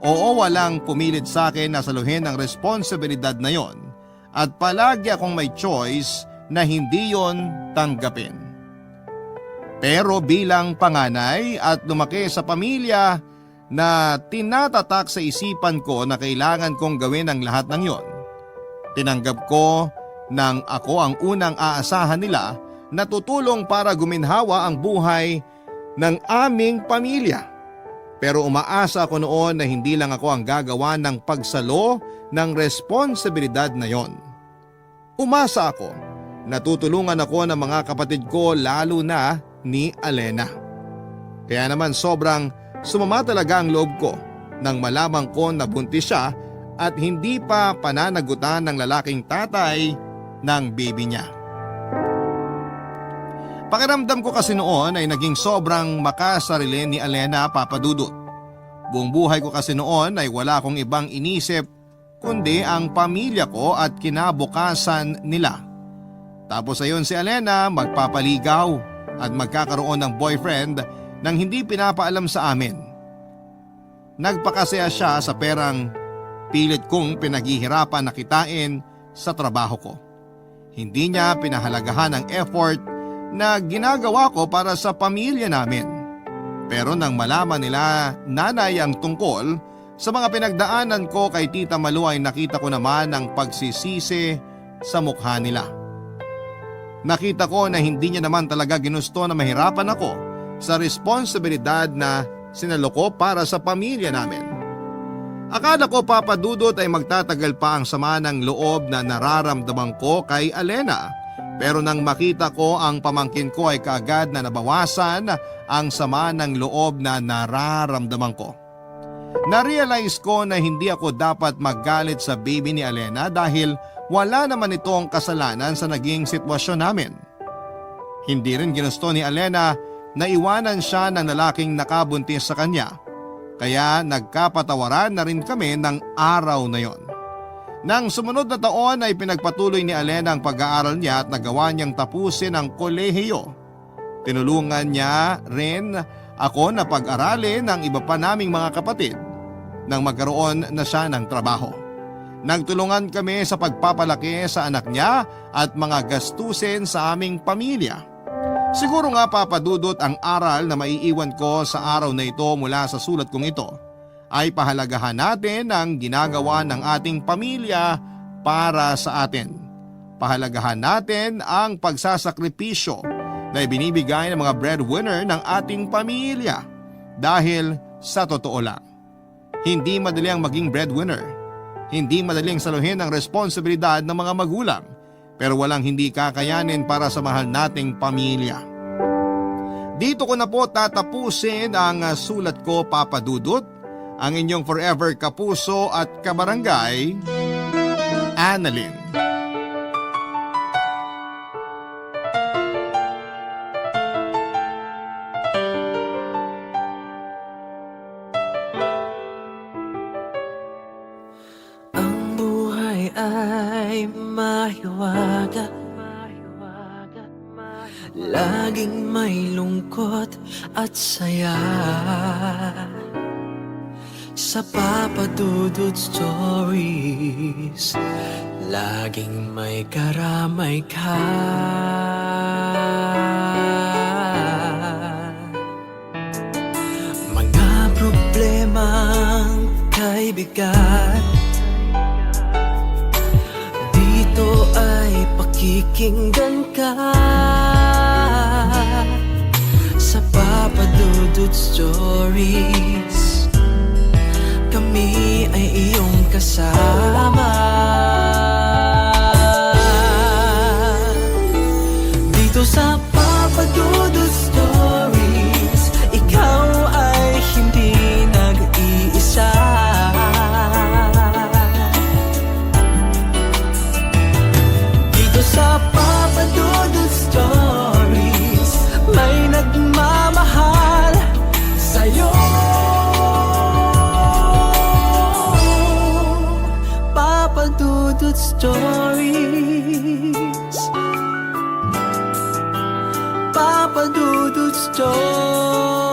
Oo, walang pumilit sa akin na saluhin ang responsibilidad na yon at palagi akong may choice na hindi yon tanggapin. Pero bilang panganay at lumaki sa pamilya na tinatatak sa isipan ko na kailangan kong gawin ang lahat ng yon, tinanggap ko nang ako ang unang aasahan nila na tutulong para guminhawa ang buhay ng aming pamilya. Pero umaasa ako noon na hindi lang ako ang gagawa ng pagsalo ng responsibilidad na yon. Umasa ako na tutulungan ako ng mga kapatid ko lalo na ni Alena. Kaya naman sobrang sumama talaga ang loob ko nang malamang ko na buntis siya at hindi pa pananagutan ng lalaking tatay ng baby niya. Pakiramdam ko kasi noon ay naging sobrang makasarili ni Alena, Papadudot. Buong buhay ko kasi noon ay wala akong ibang inisip kundi ang pamilya ko at kinabukasan nila. Tapos ayon si Alena magpapaligaw at magkakaroon ng boyfriend nang hindi pinapaalam sa amin. Nagpakasaya siya sa perang pilit kong pinaghihirapan na kitain sa trabaho ko. Hindi niya pinahalagahan ang effort na ginagawa ko para sa pamilya namin. Pero nang malaman nila nanay ang tungkol sa mga pinagdaanan ko kay Tita Malu ay nakita ko naman ang pagsisisi sa mukha nila. Nakita ko na hindi niya naman talaga ginusto na mahirapan ako sa responsibilidad na sinalo ko para sa pamilya namin. Akala ko, Papadudot, ay magtatagal pa ang sama ng loob na nararamdaman ko kay Alena. Pero nang makita ko ang pamangkin ko ay kaagad na nabawasan ang sama ng loob na nararamdaman ko. Narealize ko na hindi ako dapat magalit sa baby ni Alena dahil wala naman itong kasalanan sa naging sitwasyon namin. Hindi rin ginusto ni Alena na iwanan siya ng lalaking nakabuntis sa kanya. Kaya nagkapatawaran na rin kami ng araw na yon. Nang sumunod na taon ay pinagpatuloy ni Alena ang pag-aaral niya at nagawa niyang tapusin ang kolehiyo. Tinulungan niya rin ako na pag-aralin ng iba pa naming mga kapatid nang magkaroon na siya ng trabaho. Nagtulungan kami sa pagpapalaki sa anak niya at mga gastusin sa aming pamilya. Siguro nga, Papadudot, ang aral na maiiwan ko sa araw na ito mula sa sulat kong ito ay pahalagahan natin ang ginagawa ng ating pamilya para sa atin. Pahalagahan natin ang pagsasakripisyo na ibinibigay ng mga breadwinner ng ating pamilya. Dahil sa totoo lang, hindi madali ang maging breadwinner. Hindi madaling saluhin ang responsibilidad ng mga magulang, pero walang hindi kakayanin para sa mahal nating pamilya. Dito ko na po tatapusin ang sulat ko, Papadudot. Ang inyong forever kapuso at kabarangay, Annalyn. Ang buhay ay mahiwaga, laging may lungkot at saya. Sa Papadudot Stories, laging may karamay ka. Mga problemang kaibigan, dito ay pakikinggan ka. Sa Papadudot Dudut Stories. Kami ay iyong kasama dito sa Papa Dudut Stories. Ikaw ay hindi nag-iisa. Dito sa Papa Dudut Stories, may nagmamahal sa'yo. Papa Dudut Stories, Papa Dudut Stories.